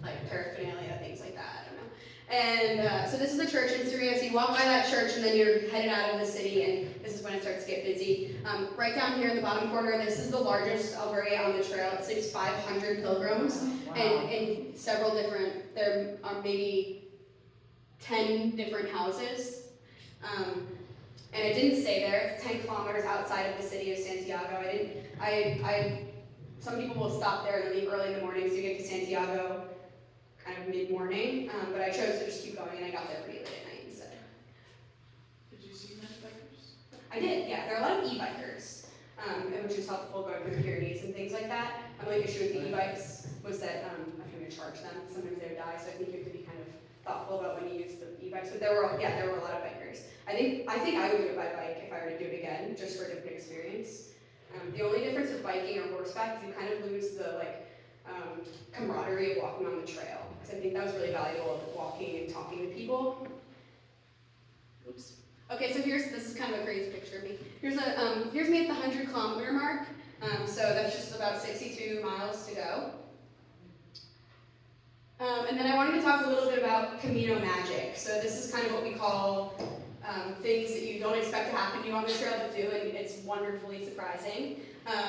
like paraphernalia, things like that. I don't know. And so this is the church in Syria. So you walk by that church and then you're headed out of the city, and this is when it starts to get busy. Right down here in the bottom corner, this is the largest albergue on the trail. It sleeps 500 pilgrims, and in several different, there are maybe 10 different houses. And it didn't stay there. It's 10 kilometers outside of the city of Santiago. Some people will stop there and leave early in the morning, so you get to Santiago kind of mid-morning, but I chose to just keep going, and I got there pretty late at night instead. Did you see many bikers? I did, yeah. There are a lot of e-bikers, which is helpful going through the Pyrenees and things like that. My only issue with the e-bikes was that I was going to charge them. Sometimes they would die, so I think you have to be kind of thoughtful about when you use the e-bikes. But there were a lot of bikers. I think I would do it by bike if I were to do it again, just for a different experience. The only difference with biking or horseback is you kind of lose the camaraderie of walking on the trail. Because I think that was really valuable, walking and talking to people. Oops. Okay, so this is kind of a crazy picture of me. Here's me at the 100-kilometer mark. So that's just about 62 miles to go. And then I wanted to talk a little bit about Camino magic. So this is kind of what we call things that you don't expect to happen to you on the trail but do, and it's wonderfully surprising.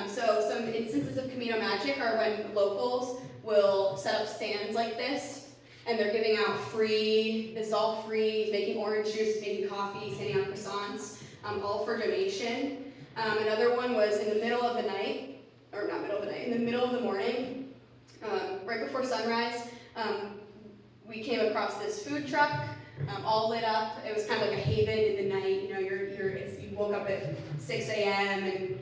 So some instances of Camino magic are when locals will set up stands like this, and they're giving out this is all free, making orange juice, making coffee, handing out croissants, all for donation. Another one was in the middle of the night, or not middle of the night, in the middle of the morning, right before sunrise, we came across this food truck, all lit up. It was kind of like a haven in the night. You know, you woke up at 6 a.m. and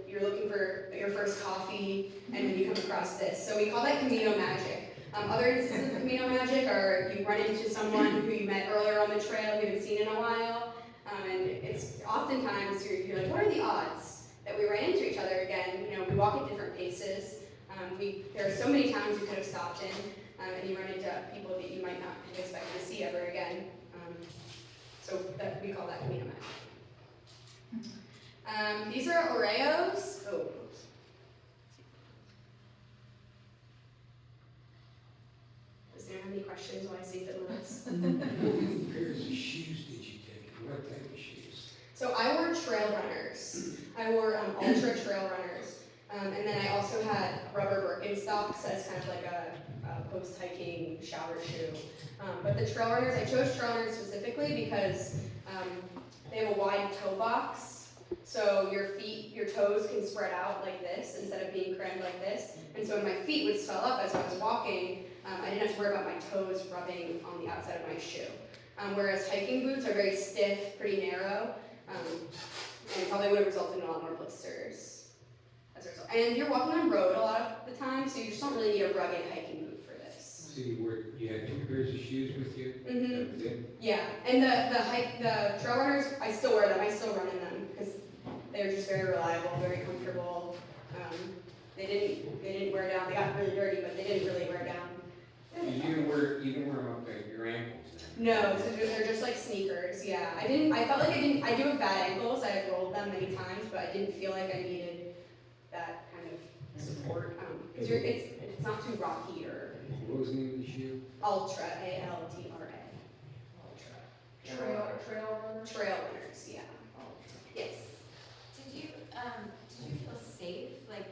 you're looking for your first coffee, and then you come across this. So we call that Camino magic. Other instances of Camino magic are you run into someone who you met earlier on the trail you haven't seen in a while, and it's oftentimes you're like, what are the odds that we ran into each other again? You know, we walk at different paces. There are so many towns you could have stopped in, and you run into people that you might not have expected to see ever again. So we call that Camino magic. These are Oreos. Oh, oops. Does anyone have any questions while I see the limits? How many pairs of shoes did you take? What type of shoes? So I wore trail runners. I wore ultra trail runners. And then I also had rubber Birkenstocks as kind of like a post-hiking shower shoe. But the trail runners, I chose trail runners specifically because they have a wide toe box. So your toes can spread out like this instead of being crammed like this. And so when my feet would swell up as I was walking, I didn't have to worry about my toes rubbing on the outside of my shoe. Whereas hiking boots are very stiff, pretty narrow, and probably would have resulted in a lot more blisters. And you're walking on road a lot of the time, so you just don't really need a rugged hiking boot for this. So you had 2 pairs of shoes with you? Mm-hmm. That was it? Yeah, and the trail runners, I still wear them. I still run in them because they're just very reliable, very comfortable. They didn't wear down. They got really dirty, but they didn't really wear down. You didn't wear them up at your ankles then? No, so they're just like sneakers. Yeah, I felt like I do have bad ankles. I have rolled them many times, but I didn't feel like I needed that kind of support because it's not too rocky or What was the name of the shoe? ultra, ALTRA. Trail runners? Trail runners, yeah. Yes. Did you feel safe? Like,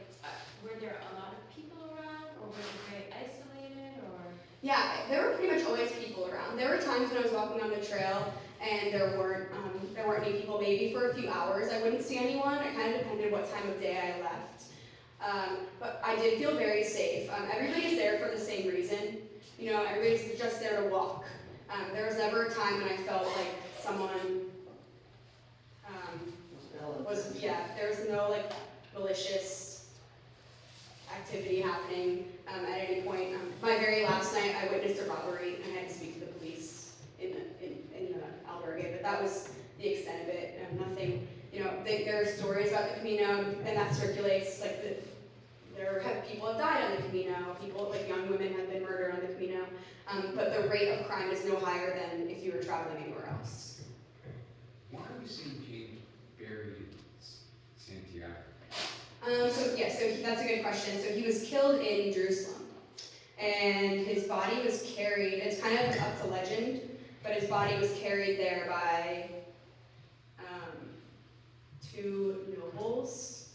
were there a lot of people around, or was it very isolated, or? Yeah, there were pretty much always people around. There were times when I was walking on the trail and there weren't any people. Maybe for a few hours I wouldn't see anyone. It kind of depended what time of day I left. But I did feel very safe. Everybody's there for the same reason. You know, everybody's just there to walk. There was never a time when I felt like someone there was no like malicious activity happening at any point. My very last night, I witnessed a robbery and I had to speak to the police in the albergue, but that was the extent of it. Nothing, there are stories about the Camino, and that circulates, like people have died on the Camino, people, like young women have been murdered on the Camino, but the rate of crime is no higher than if you were traveling anywhere else. Why was St. James buried in Santiago? That's a good question. So he was killed in Jerusalem, and his body was carried, it's kind of up to legend, but his body was carried there by two nobles.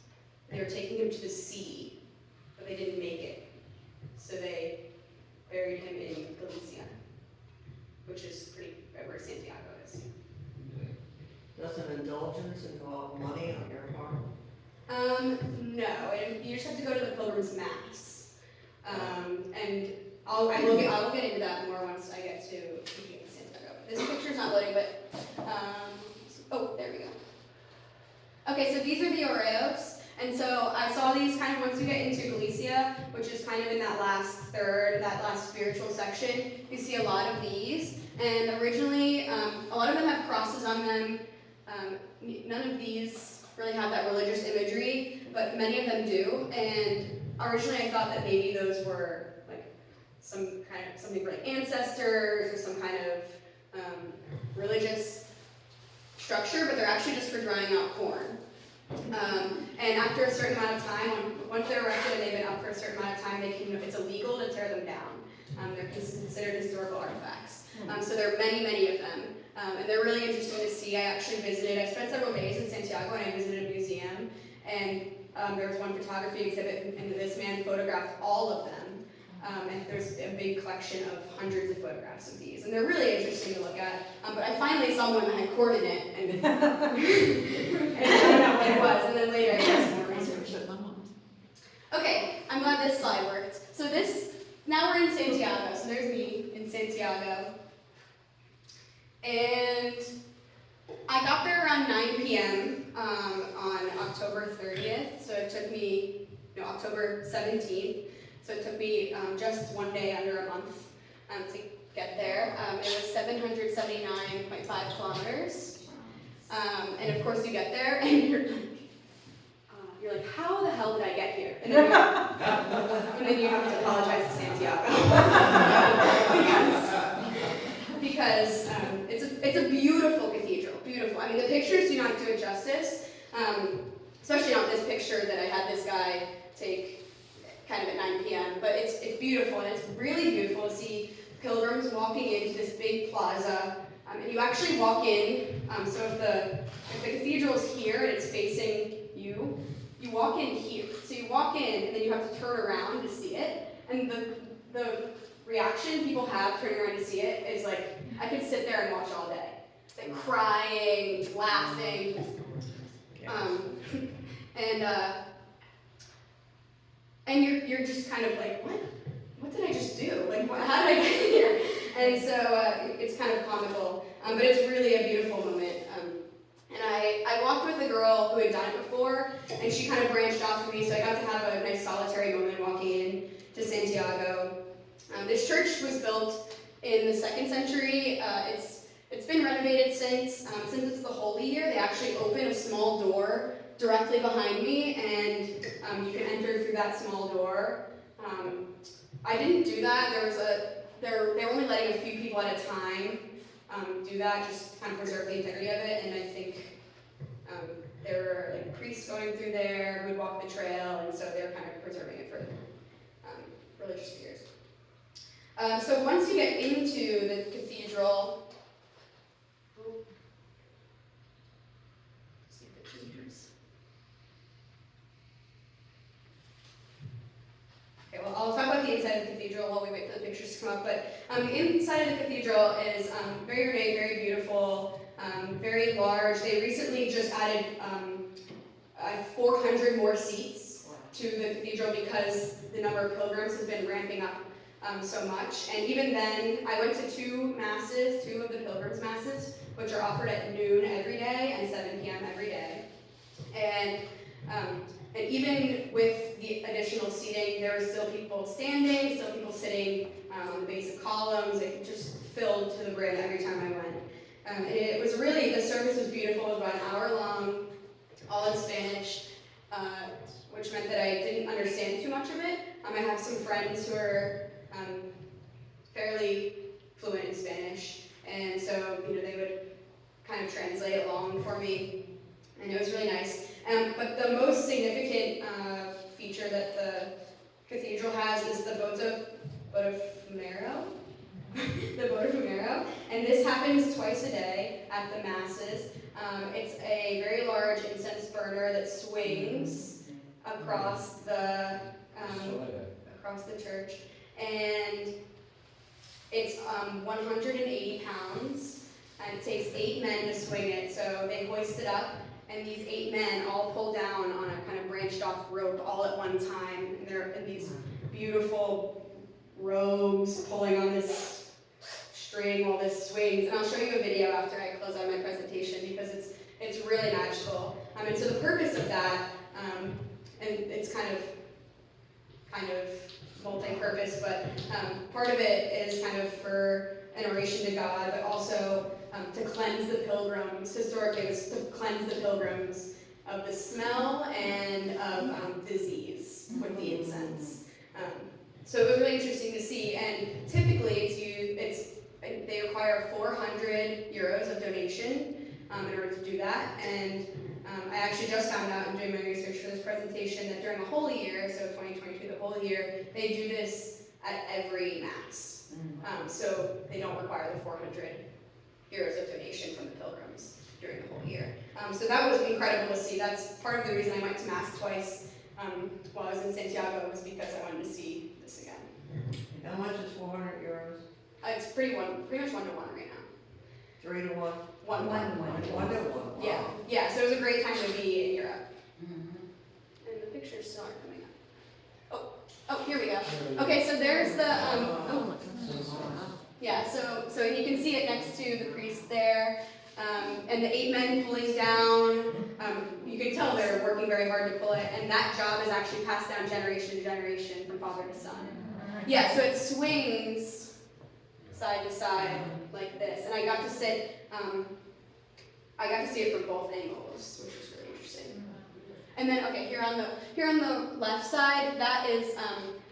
They were taking him to the sea, but they didn't make it. So they buried him in Galicia, which is where Santiago is. Does an indulgence involve money on your part? No, you just have to go to the Pilgrim's Mass. And I will get into that more once I get to Santiago. This picture's not loading, but, oh, there we go. Okay, so these are the Oreos. And so I saw these kind of once you get into Galicia, which is kind of in that last third, that last spiritual section, you see a lot of these. And originally, a lot of them have crosses on them. None of these really have that religious imagery, but many of them do. And originally I thought that maybe those were like something for like ancestors or some kind of religious structure, but they're actually just for drying out corn. And after a certain amount of time, once they're erected and they've been up for a certain amount of time, it's illegal to tear them down. They're considered historical artifacts. So there are many, many of them. And they're really interesting to see. I spent several days in Santiago and I visited a museum. And there was one photography exhibit and this man photographed all of them. And there's a big collection of hundreds of photographs of these. And they're really interesting to look at. But I finally saw one that had corn in it. And I found out what it was. And then later I did some more research. Okay, I'm glad this slide worked. So now we're in Santiago. So there's me in Santiago. And I got there around 9 p.m. On October 30th. So it took me, October 17th. So it took me just one day, under a month, to get there. It was 779.5 kilometers. And of course you get there and you're like, how the hell did I get here? And then you have to apologize to Santiago. because it's a beautiful cathedral, beautiful. I mean, the pictures do not do it justice, especially not this picture that I had this guy take kind of at 9 p.m., but it's beautiful, and it's really beautiful to see pilgrims walking into this big plaza, and you actually walk in, so if the cathedral is here and it's facing you, you walk in here. So you walk in, and then you have to turn around to see it, and the reaction people have turning around to see it is like, I could sit there and watch all day. Like crying, laughing, and you're just kind of like, what did I just do? Like, how did I get here? And so it's kind of comical, but it's really a beautiful moment. And I walked with a girl who had done it before, and she kind of branched off from me, so I got to have a nice solitary moment walking in to Santiago. This church was built in the 2nd century. It's been renovated since it's the Holy Year. They actually open a small door directly behind me, and you can enter through that small door. I didn't do that. They were only letting a few people at a time do that, just kind of preserve the integrity of it. And I think there were like priests going through there who would walk the trail, and so they're kind of preserving it for religious fears. So once you get into the cathedral, okay, well, I'll talk about the inside of the cathedral while we wait for the pictures to come up. But the inside of the cathedral is very ornate, very beautiful, very large. They recently just added 400 more seats to the cathedral because the number of pilgrims has been ramping up so much. And even then, I went to two of the pilgrims' masses, which are offered at noon every day and 7 p.m. every day. And even with the additional seats seating. There were still people standing, still people sitting on the base of columns. It just filled to the brim every time I went. And it was really, the service was beautiful. It was about an hour long, all in Spanish, which meant that I didn't understand too much of it. I have some friends who are fairly fluent in Spanish, and so they would kind of translate along for me, and it was really nice. But the most significant feature that the cathedral has is the Botafumeiro, the Botafumeiro, and this happens twice a day at the masses. It's a very large incense burner that swings across the church, and it's 180 pounds, and it takes 8 men to swing it. So they hoist it up, and these 8 men all pull down on a kind of branched off rope all at one time, and they're in these beautiful robes pulling on this string while this swings. And I'll show you a video after I close out my presentation because it's really magical. And so the purpose of that, and it's kind of multi-purpose, but part of it is kind of for an oration to God, but also to cleanse the pilgrims. Historically, it was to cleanse the pilgrims of the smell and of disease with the incense. So it was really interesting to see, and typically they require 400 euros of donation in order to do that. And I actually just found out in doing my research for this presentation that during the Holy Year, so 2022, the Holy Year, they do this at every Mass. So they don't require the 400 euros of donation from the pilgrims during the whole year. So that was incredible to see. That's part of the reason I went to Mass twice while I was in Santiago, was because I wanted to see this again. How much is 400 euros? It's pretty much 1-to-1 right now. 3 to 1? 1-1. 1 to 1. Yeah, yeah. So it was a great time to be in Europe. And the pictures still aren't coming up. Oh, here we go. Okay, so there's the yeah. So you can see it next to the priest there, and the 8 men pulling down. You can tell they're working very hard to pull it, and that job is actually passed down generation to generation from father to son. Yeah, so it swings side to side like this, and I got to sit. I got to see it from both angles, which was really interesting. And then, okay, here on the left side, that is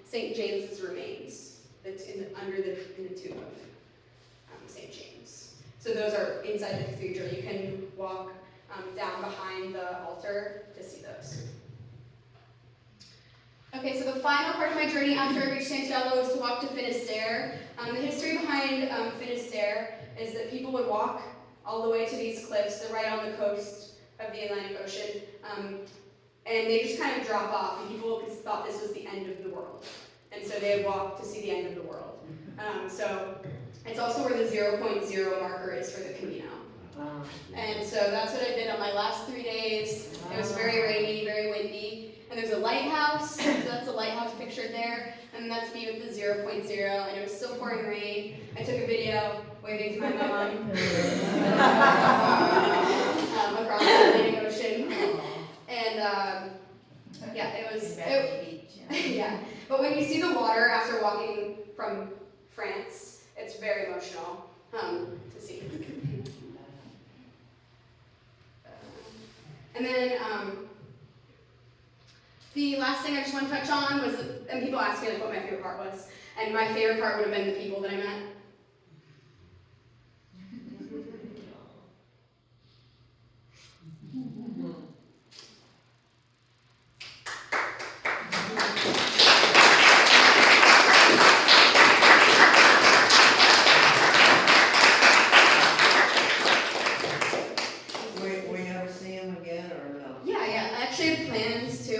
St. James's remains. That's in the tomb of St. James. So those are inside the cathedral. You can walk down behind the altar to see those. Okay, so the final part of my journey after I reached Santiago was to walk to Finisterre. The history behind Finisterre is that people would walk all the way to these cliffs. They're right on the coast of the Atlantic Ocean, and they just kind of drop off, and people thought this was the end of the world. And so they would walk to see the end of the world. So it's also where the 0.0 marker is for the Camino. And so that's what I did on my last 3 days. It was very rainy, very windy. And there's a lighthouse, so that's a lighthouse pictured there. And that's me with the 0.0, and it was still pouring rain. I took a video waving to my mom across the Atlantic Ocean. And yeah, it was, yeah. But when you see the water after walking from France, it's very emotional to see. And then the last thing I just want to touch on was, and people ask me like what my favorite part was, and my favorite part would have been the people that I met. We never see him again, or no? Yeah, I actually had plans to,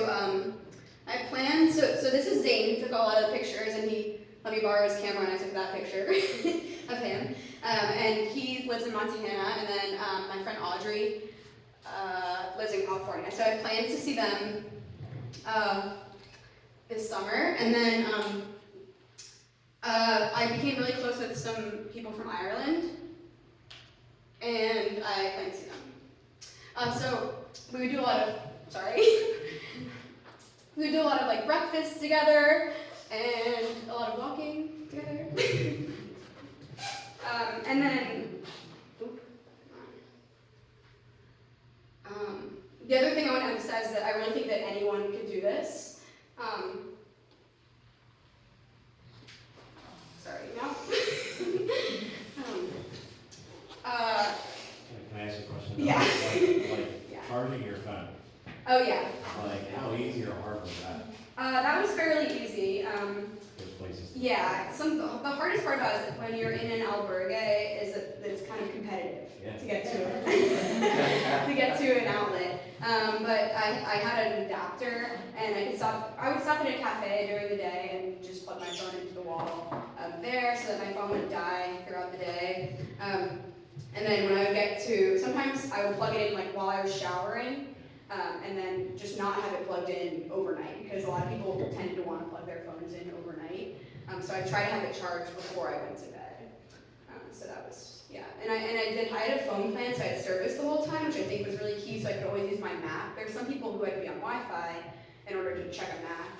so this is Zane, who took a lot of the pictures, and he let me borrow his camera, and I took that picture of him. And he lives in Montana, and then my friend Audrey lives in California. So I had plans to see them this summer, and then I became really close with some people from Ireland, and I plan to see them. So we would do a lot of, We would do a lot of like breakfast together and a lot of walking together. And then, the other thing I want to emphasize is that I really think that anyone could do this. Sorry, no. Can I ask a question? Yeah. Like Yeah. charging your phone, Oh yeah, like how easy or hard was that? that was fairly easy. Those places? Yeah, the hardest part about it when you're in an albergue is that it's kind of competitive Yeah. to get to it, to get to an outlet. But I had an adapter, and I would stop at a cafe during the day and just plug my phone into the wall there, so that my phone would die throughout the day. And then when I would get to, sometimes I would plug it in like while I was showering, and then just not have it plugged in overnight, because a lot of people tend to want to plug their phones in overnight. So I try to have it charged before I went to bed. So that was, yeah. And I had a phone plan, so I had service the whole time, which I think was really key, so I could always use my map. There's some people who had to be on Wi-Fi in order to check a map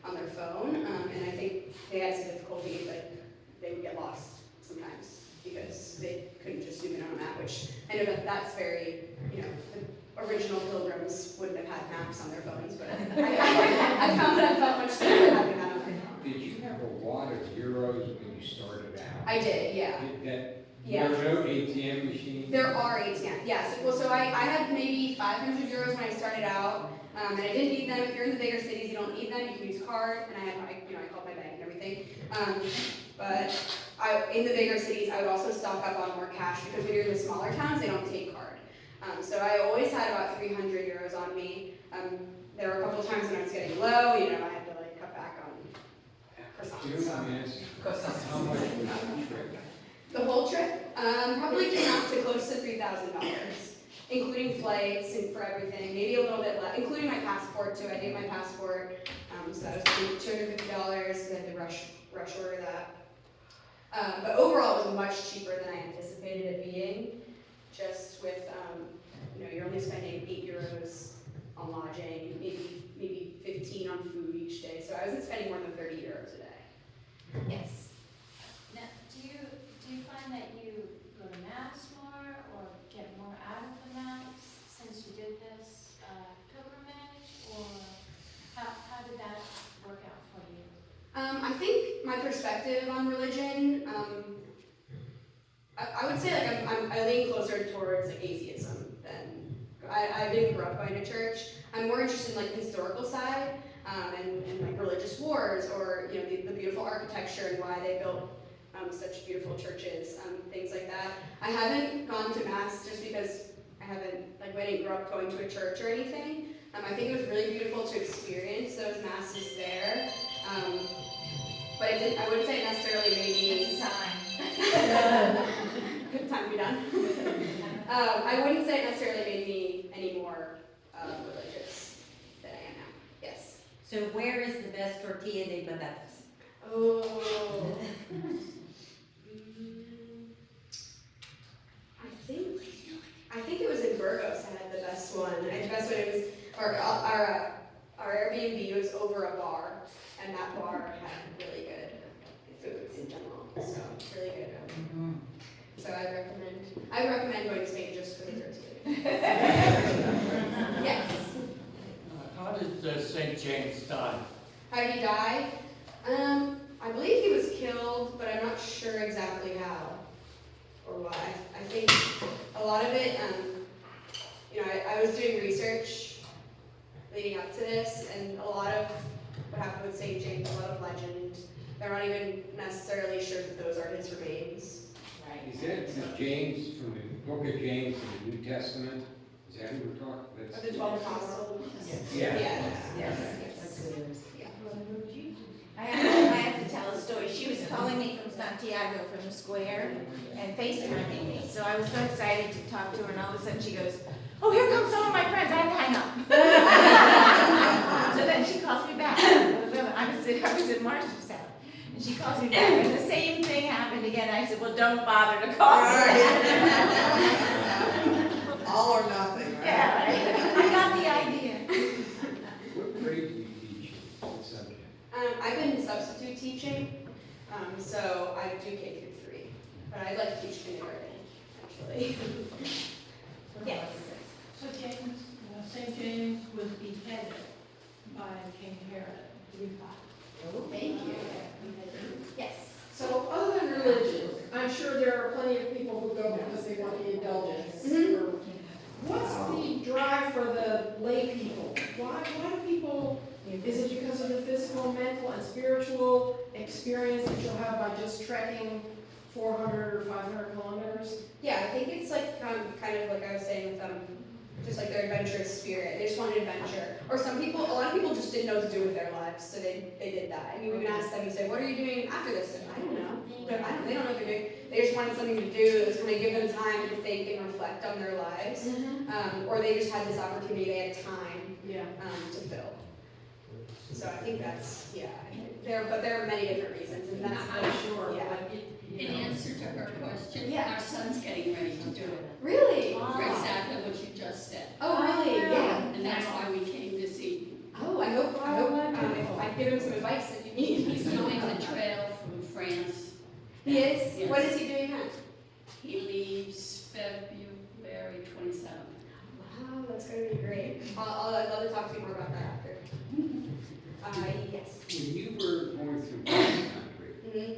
on their phone, and I think they had some difficulty, like they would get lost sometimes because they couldn't just zoom in on a map, which I know that's very, the original pilgrims wouldn't have had maps on their phones, but I found that I felt much better having that on my phone. Did you have a lot of euros when you started out? I did, yeah. There were no ATM machines? There are ATMs, yes. Well, so I had maybe 500 euros when I started out, and I didn't need them. If you're in the bigger cities, you don't need them. You can use card, and I called my bank and everything. But in the bigger cities, I would also stock up on more cash, because when you're in the smaller towns, they don't take card. So I always had about 300 euros on me. There were a couple of times when I was getting low, I had to like cut back on croissants. How much was the trip? The whole trip probably came out to close to $3,000, including flights and for everything, maybe a little bit less, including my passport too. I did my passport, so that was $250, because I had to rush order that. But overall, it was much cheaper than I anticipated it being, just with, you're only spending 8 euros on lodging, maybe 15 on food each day, so I wasn't spending more than 30 euros a day. Yes. Now, do you find that you go to mass more or get more out of the mass since you did this pilgrimage, or how did that work out for you? I think my perspective on religion, I would say like I lean closer towards like atheism than I didn't grow up going to church. I'm more interested in like the historical side and like religious wars, or the beautiful architecture and why they built such beautiful churches, things like that. I haven't gone to mass just because I didn't grow up going to a church or anything. I think it was really beautiful to experience those masses there. But I wouldn't say it necessarily made me. It's a sign. Good time to be done. I wouldn't say it necessarily made me any more religious than I am now. Yes. So where is the best tortilla de patatas? Oh. I think it was in Burgos. I had the best one. The best one, it was our Airbnb was over a bar, and that bar had really good food in general. So really good. So I recommend going to Spain just for the tortilla. Yes. How did St. James die? How did he die? I believe he was killed, but I'm not sure exactly how or why. I think a lot of it, I was doing research leading up to this, and a lot of what happened with St. James, a lot of legend. They're not even necessarily sure that those are his remains. Is that James from the book of James in the New Testament? Is that who we're talking about? Of the 12 apostles? Yeah. Yes. I have to tell a story. She was calling me from Santiago, from the square, and FaceTiming me. So I was so excited to talk to her, and all of a sudden she goes, "Oh, here come some of my friends. I have to hang up." So then she calls me back. I was in Marshall's house. And she calls me back, and the same thing happened again. I said, "Well, don't bother to call me." All or nothing, right? Yeah, right. I got the idea. What grade do you teach? So I do K through 3, but I'd like to teach kindergarten, actually. Yes. So James, St. James was beheaded by King Herod. Thank you. Yes. So other than religion, I'm sure there are plenty of people who go because they want the indulgence. Mhm. What's the drive for the lay people? Why do people, is it because of the physical, mental, and spiritual experience that you'll have by just trekking 400 or 500 kilometers? Yeah, I think it's like kind of like I was saying with just like their adventurous spirit. They just wanted adventure. Or a lot of people just didn't know what to do with their lives, so they did that. I mean, we can ask them and say, what are you doing after this? And I don't know. They don't know what they're doing. They just wanted something to do that was going to give them time to think and reflect on their lives. Or they just had this opportunity, they had time to fill. So I think that's, but there are many different reasons. And that's, I'm sure. yeah. In answer to her question, Yeah. our son's getting ready to do it. Really? For exactly what you just said. Oh, really? Yeah. And that's why we came this evening. Oh, I hope if I can give him some advice that you need. He's doing the trail from France. He is? Yes. When is he doing that? He leaves February 27th. Wow, that's going to be great. I'd love to talk to you more about that after. Yes. When you were going through this country, Mm-hmm.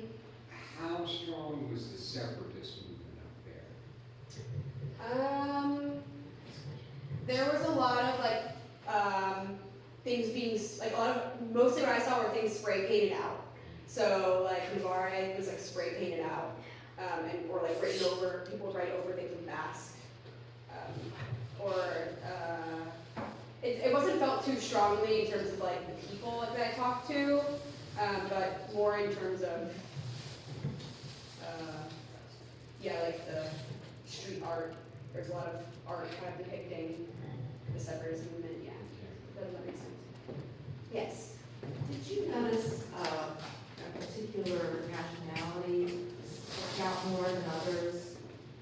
how strong was the separatist movement up there? There was a lot of things being mostly what I saw were things spray painted out. So like Navarre was like spray painted out, or like written over. People write over things with masks, it wasn't felt too strongly in terms of like the people that I talked to, but more in terms of like the street art. There's a lot of art kind of depicting the separatist movement. Yeah, does that make sense? Yes. Did you notice a particular nationality stick out more than others?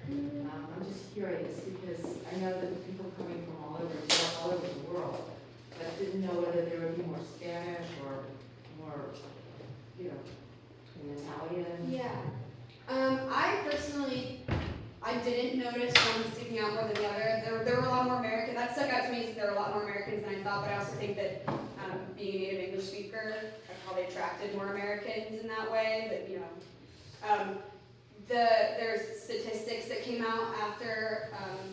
I'm just curious because I know that people coming from all over the world, but I didn't know whether there would be more Spanish or more, Italian. Yeah. I personally, I didn't notice one sticking out more than the other. There were a lot more Americans. That stuck out to me. There were a lot more Americans than I thought, but I also think that being a native English speaker, I probably attracted more Americans in that way. That there's statistics that came out after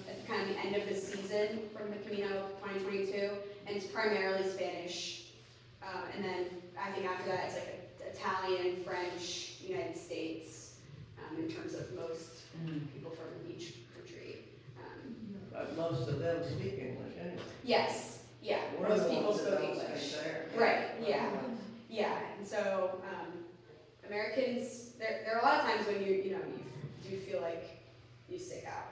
at kind of the end of the season from the Camino 2022, and it's primarily Spanish. And then I think after that it's like Italian, French, United States, in terms of most people from each country. But most of them speak English anyway. Yes, yeah, We're most the people ones that spoke don't English. speak there. Right, yeah, and so Americans, there are a lot of times when you do feel like you stick out.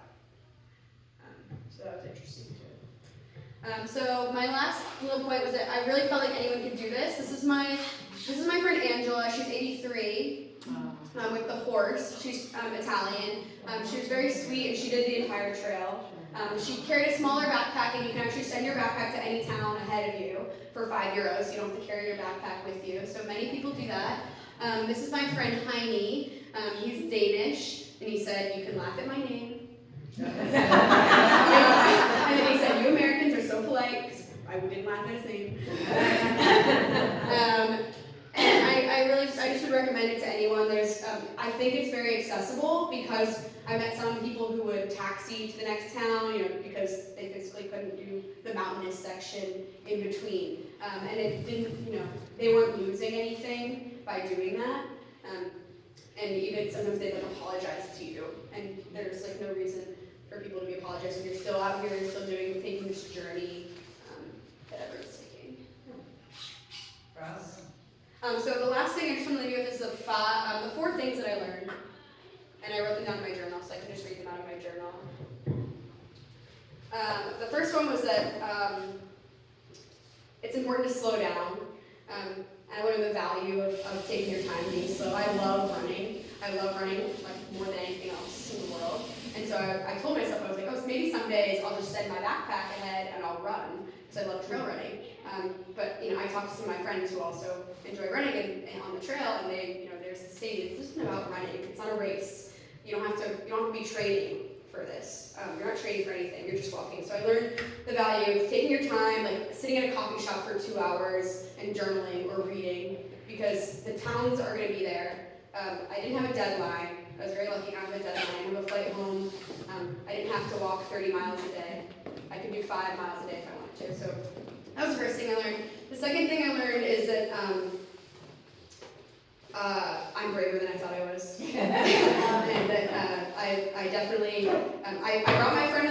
So that was interesting too. So my last little point was that I really felt like anyone could do this. This is my friend Angela. She's 83. With the horse. She's Italian. She was very sweet and she did the entire trail. She carried a smaller backpack, and you can actually send your backpack to any town ahead of you for €5. You don't have to carry your backpack with you. So many people do that. This is my friend Heine. He's Danish, and he said, "You can laugh at my name." And then he said, "You Americans are so polite," because I didn't laugh at his name. And I just would recommend it to anyone. I think it's very accessible because I met some people who would taxi to the next town, because they physically couldn't do the mountainous section in between. And it didn't, they weren't losing anything by doing that. And even sometimes they apologize to you. And there's no reason for people to be apologizing. You're still out here, you're still taking this journey that everyone's taking. So the last thing I just want to leave you with is the 4 things that I learned, and I wrote them down in my journal, so I can just read them out of my journal. The first one was that it's important to slow down, and I learned the value of taking your time being slow. I love running more than anything else in the world, and so I told myself, I was like, maybe some days I'll just send my backpack ahead and I'll run, because I love trail running. But I talked to some of my friends who also enjoy running and on the trail, and they, there's this statement, it's just about running, it's not a race. You don't have to be training for this. You're not training for anything, you're just walking. So I learned the value of taking your time, like sitting in a coffee shop for 2 hours and journaling or reading, because the towns are gonna be there. I didn't have a deadline. I was very lucky not to have a deadline. I have a flight home. I didn't have to walk 30 miles a day. I could do 5 miles a day if I wanted to. So that was the first thing I learned. The second thing I learned is that I'm braver than I thought I was. And that I definitely, I brought my friend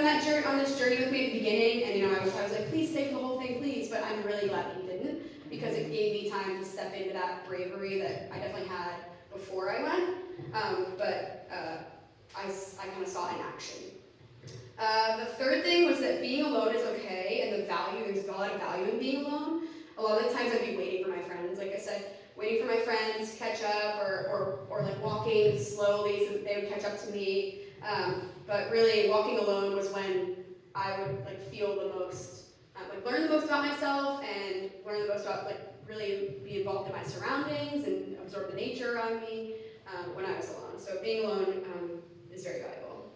on this journey with me at the beginning, and I was like, please stay for the whole thing, please, but I'm really glad he didn't, because it gave me time to step into that bravery that I definitely had before I went, but I kind of saw it in action. The third thing was that being alone is okay, and there's a lot of value in being alone. A lot of the times I'd be waiting for my friends, like I said, waiting for my friends to catch up, or like walking slowly so that they would catch up to me. But really, walking alone was when I would feel the most, learn the most about myself, and learn the most about really be involved in my surroundings and absorb the nature around me when I was alone. So being alone is very valuable.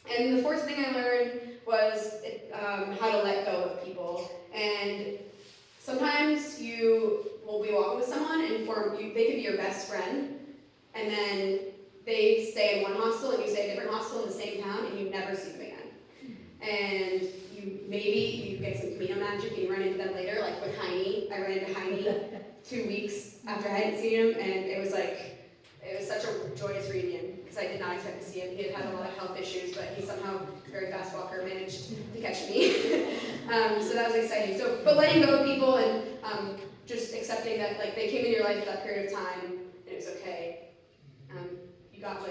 And the fourth thing I learned was how to let go of people. And sometimes you will be walking with someone and they could be your best friend, and then they stay in one hostel and you stay in a different hostel in the same town and you never see them again. And you get some Camino magic and you run into them later, like with Heine. I ran into Heine 2 weeks after I hadn't seen him, and it was such a joyous reunion, because I did not expect to see him. He had a lot of health issues, but he somehow, very fast walker, managed to catch me. So that was exciting. But letting go of people and just accepting that they came in your life for that period of time,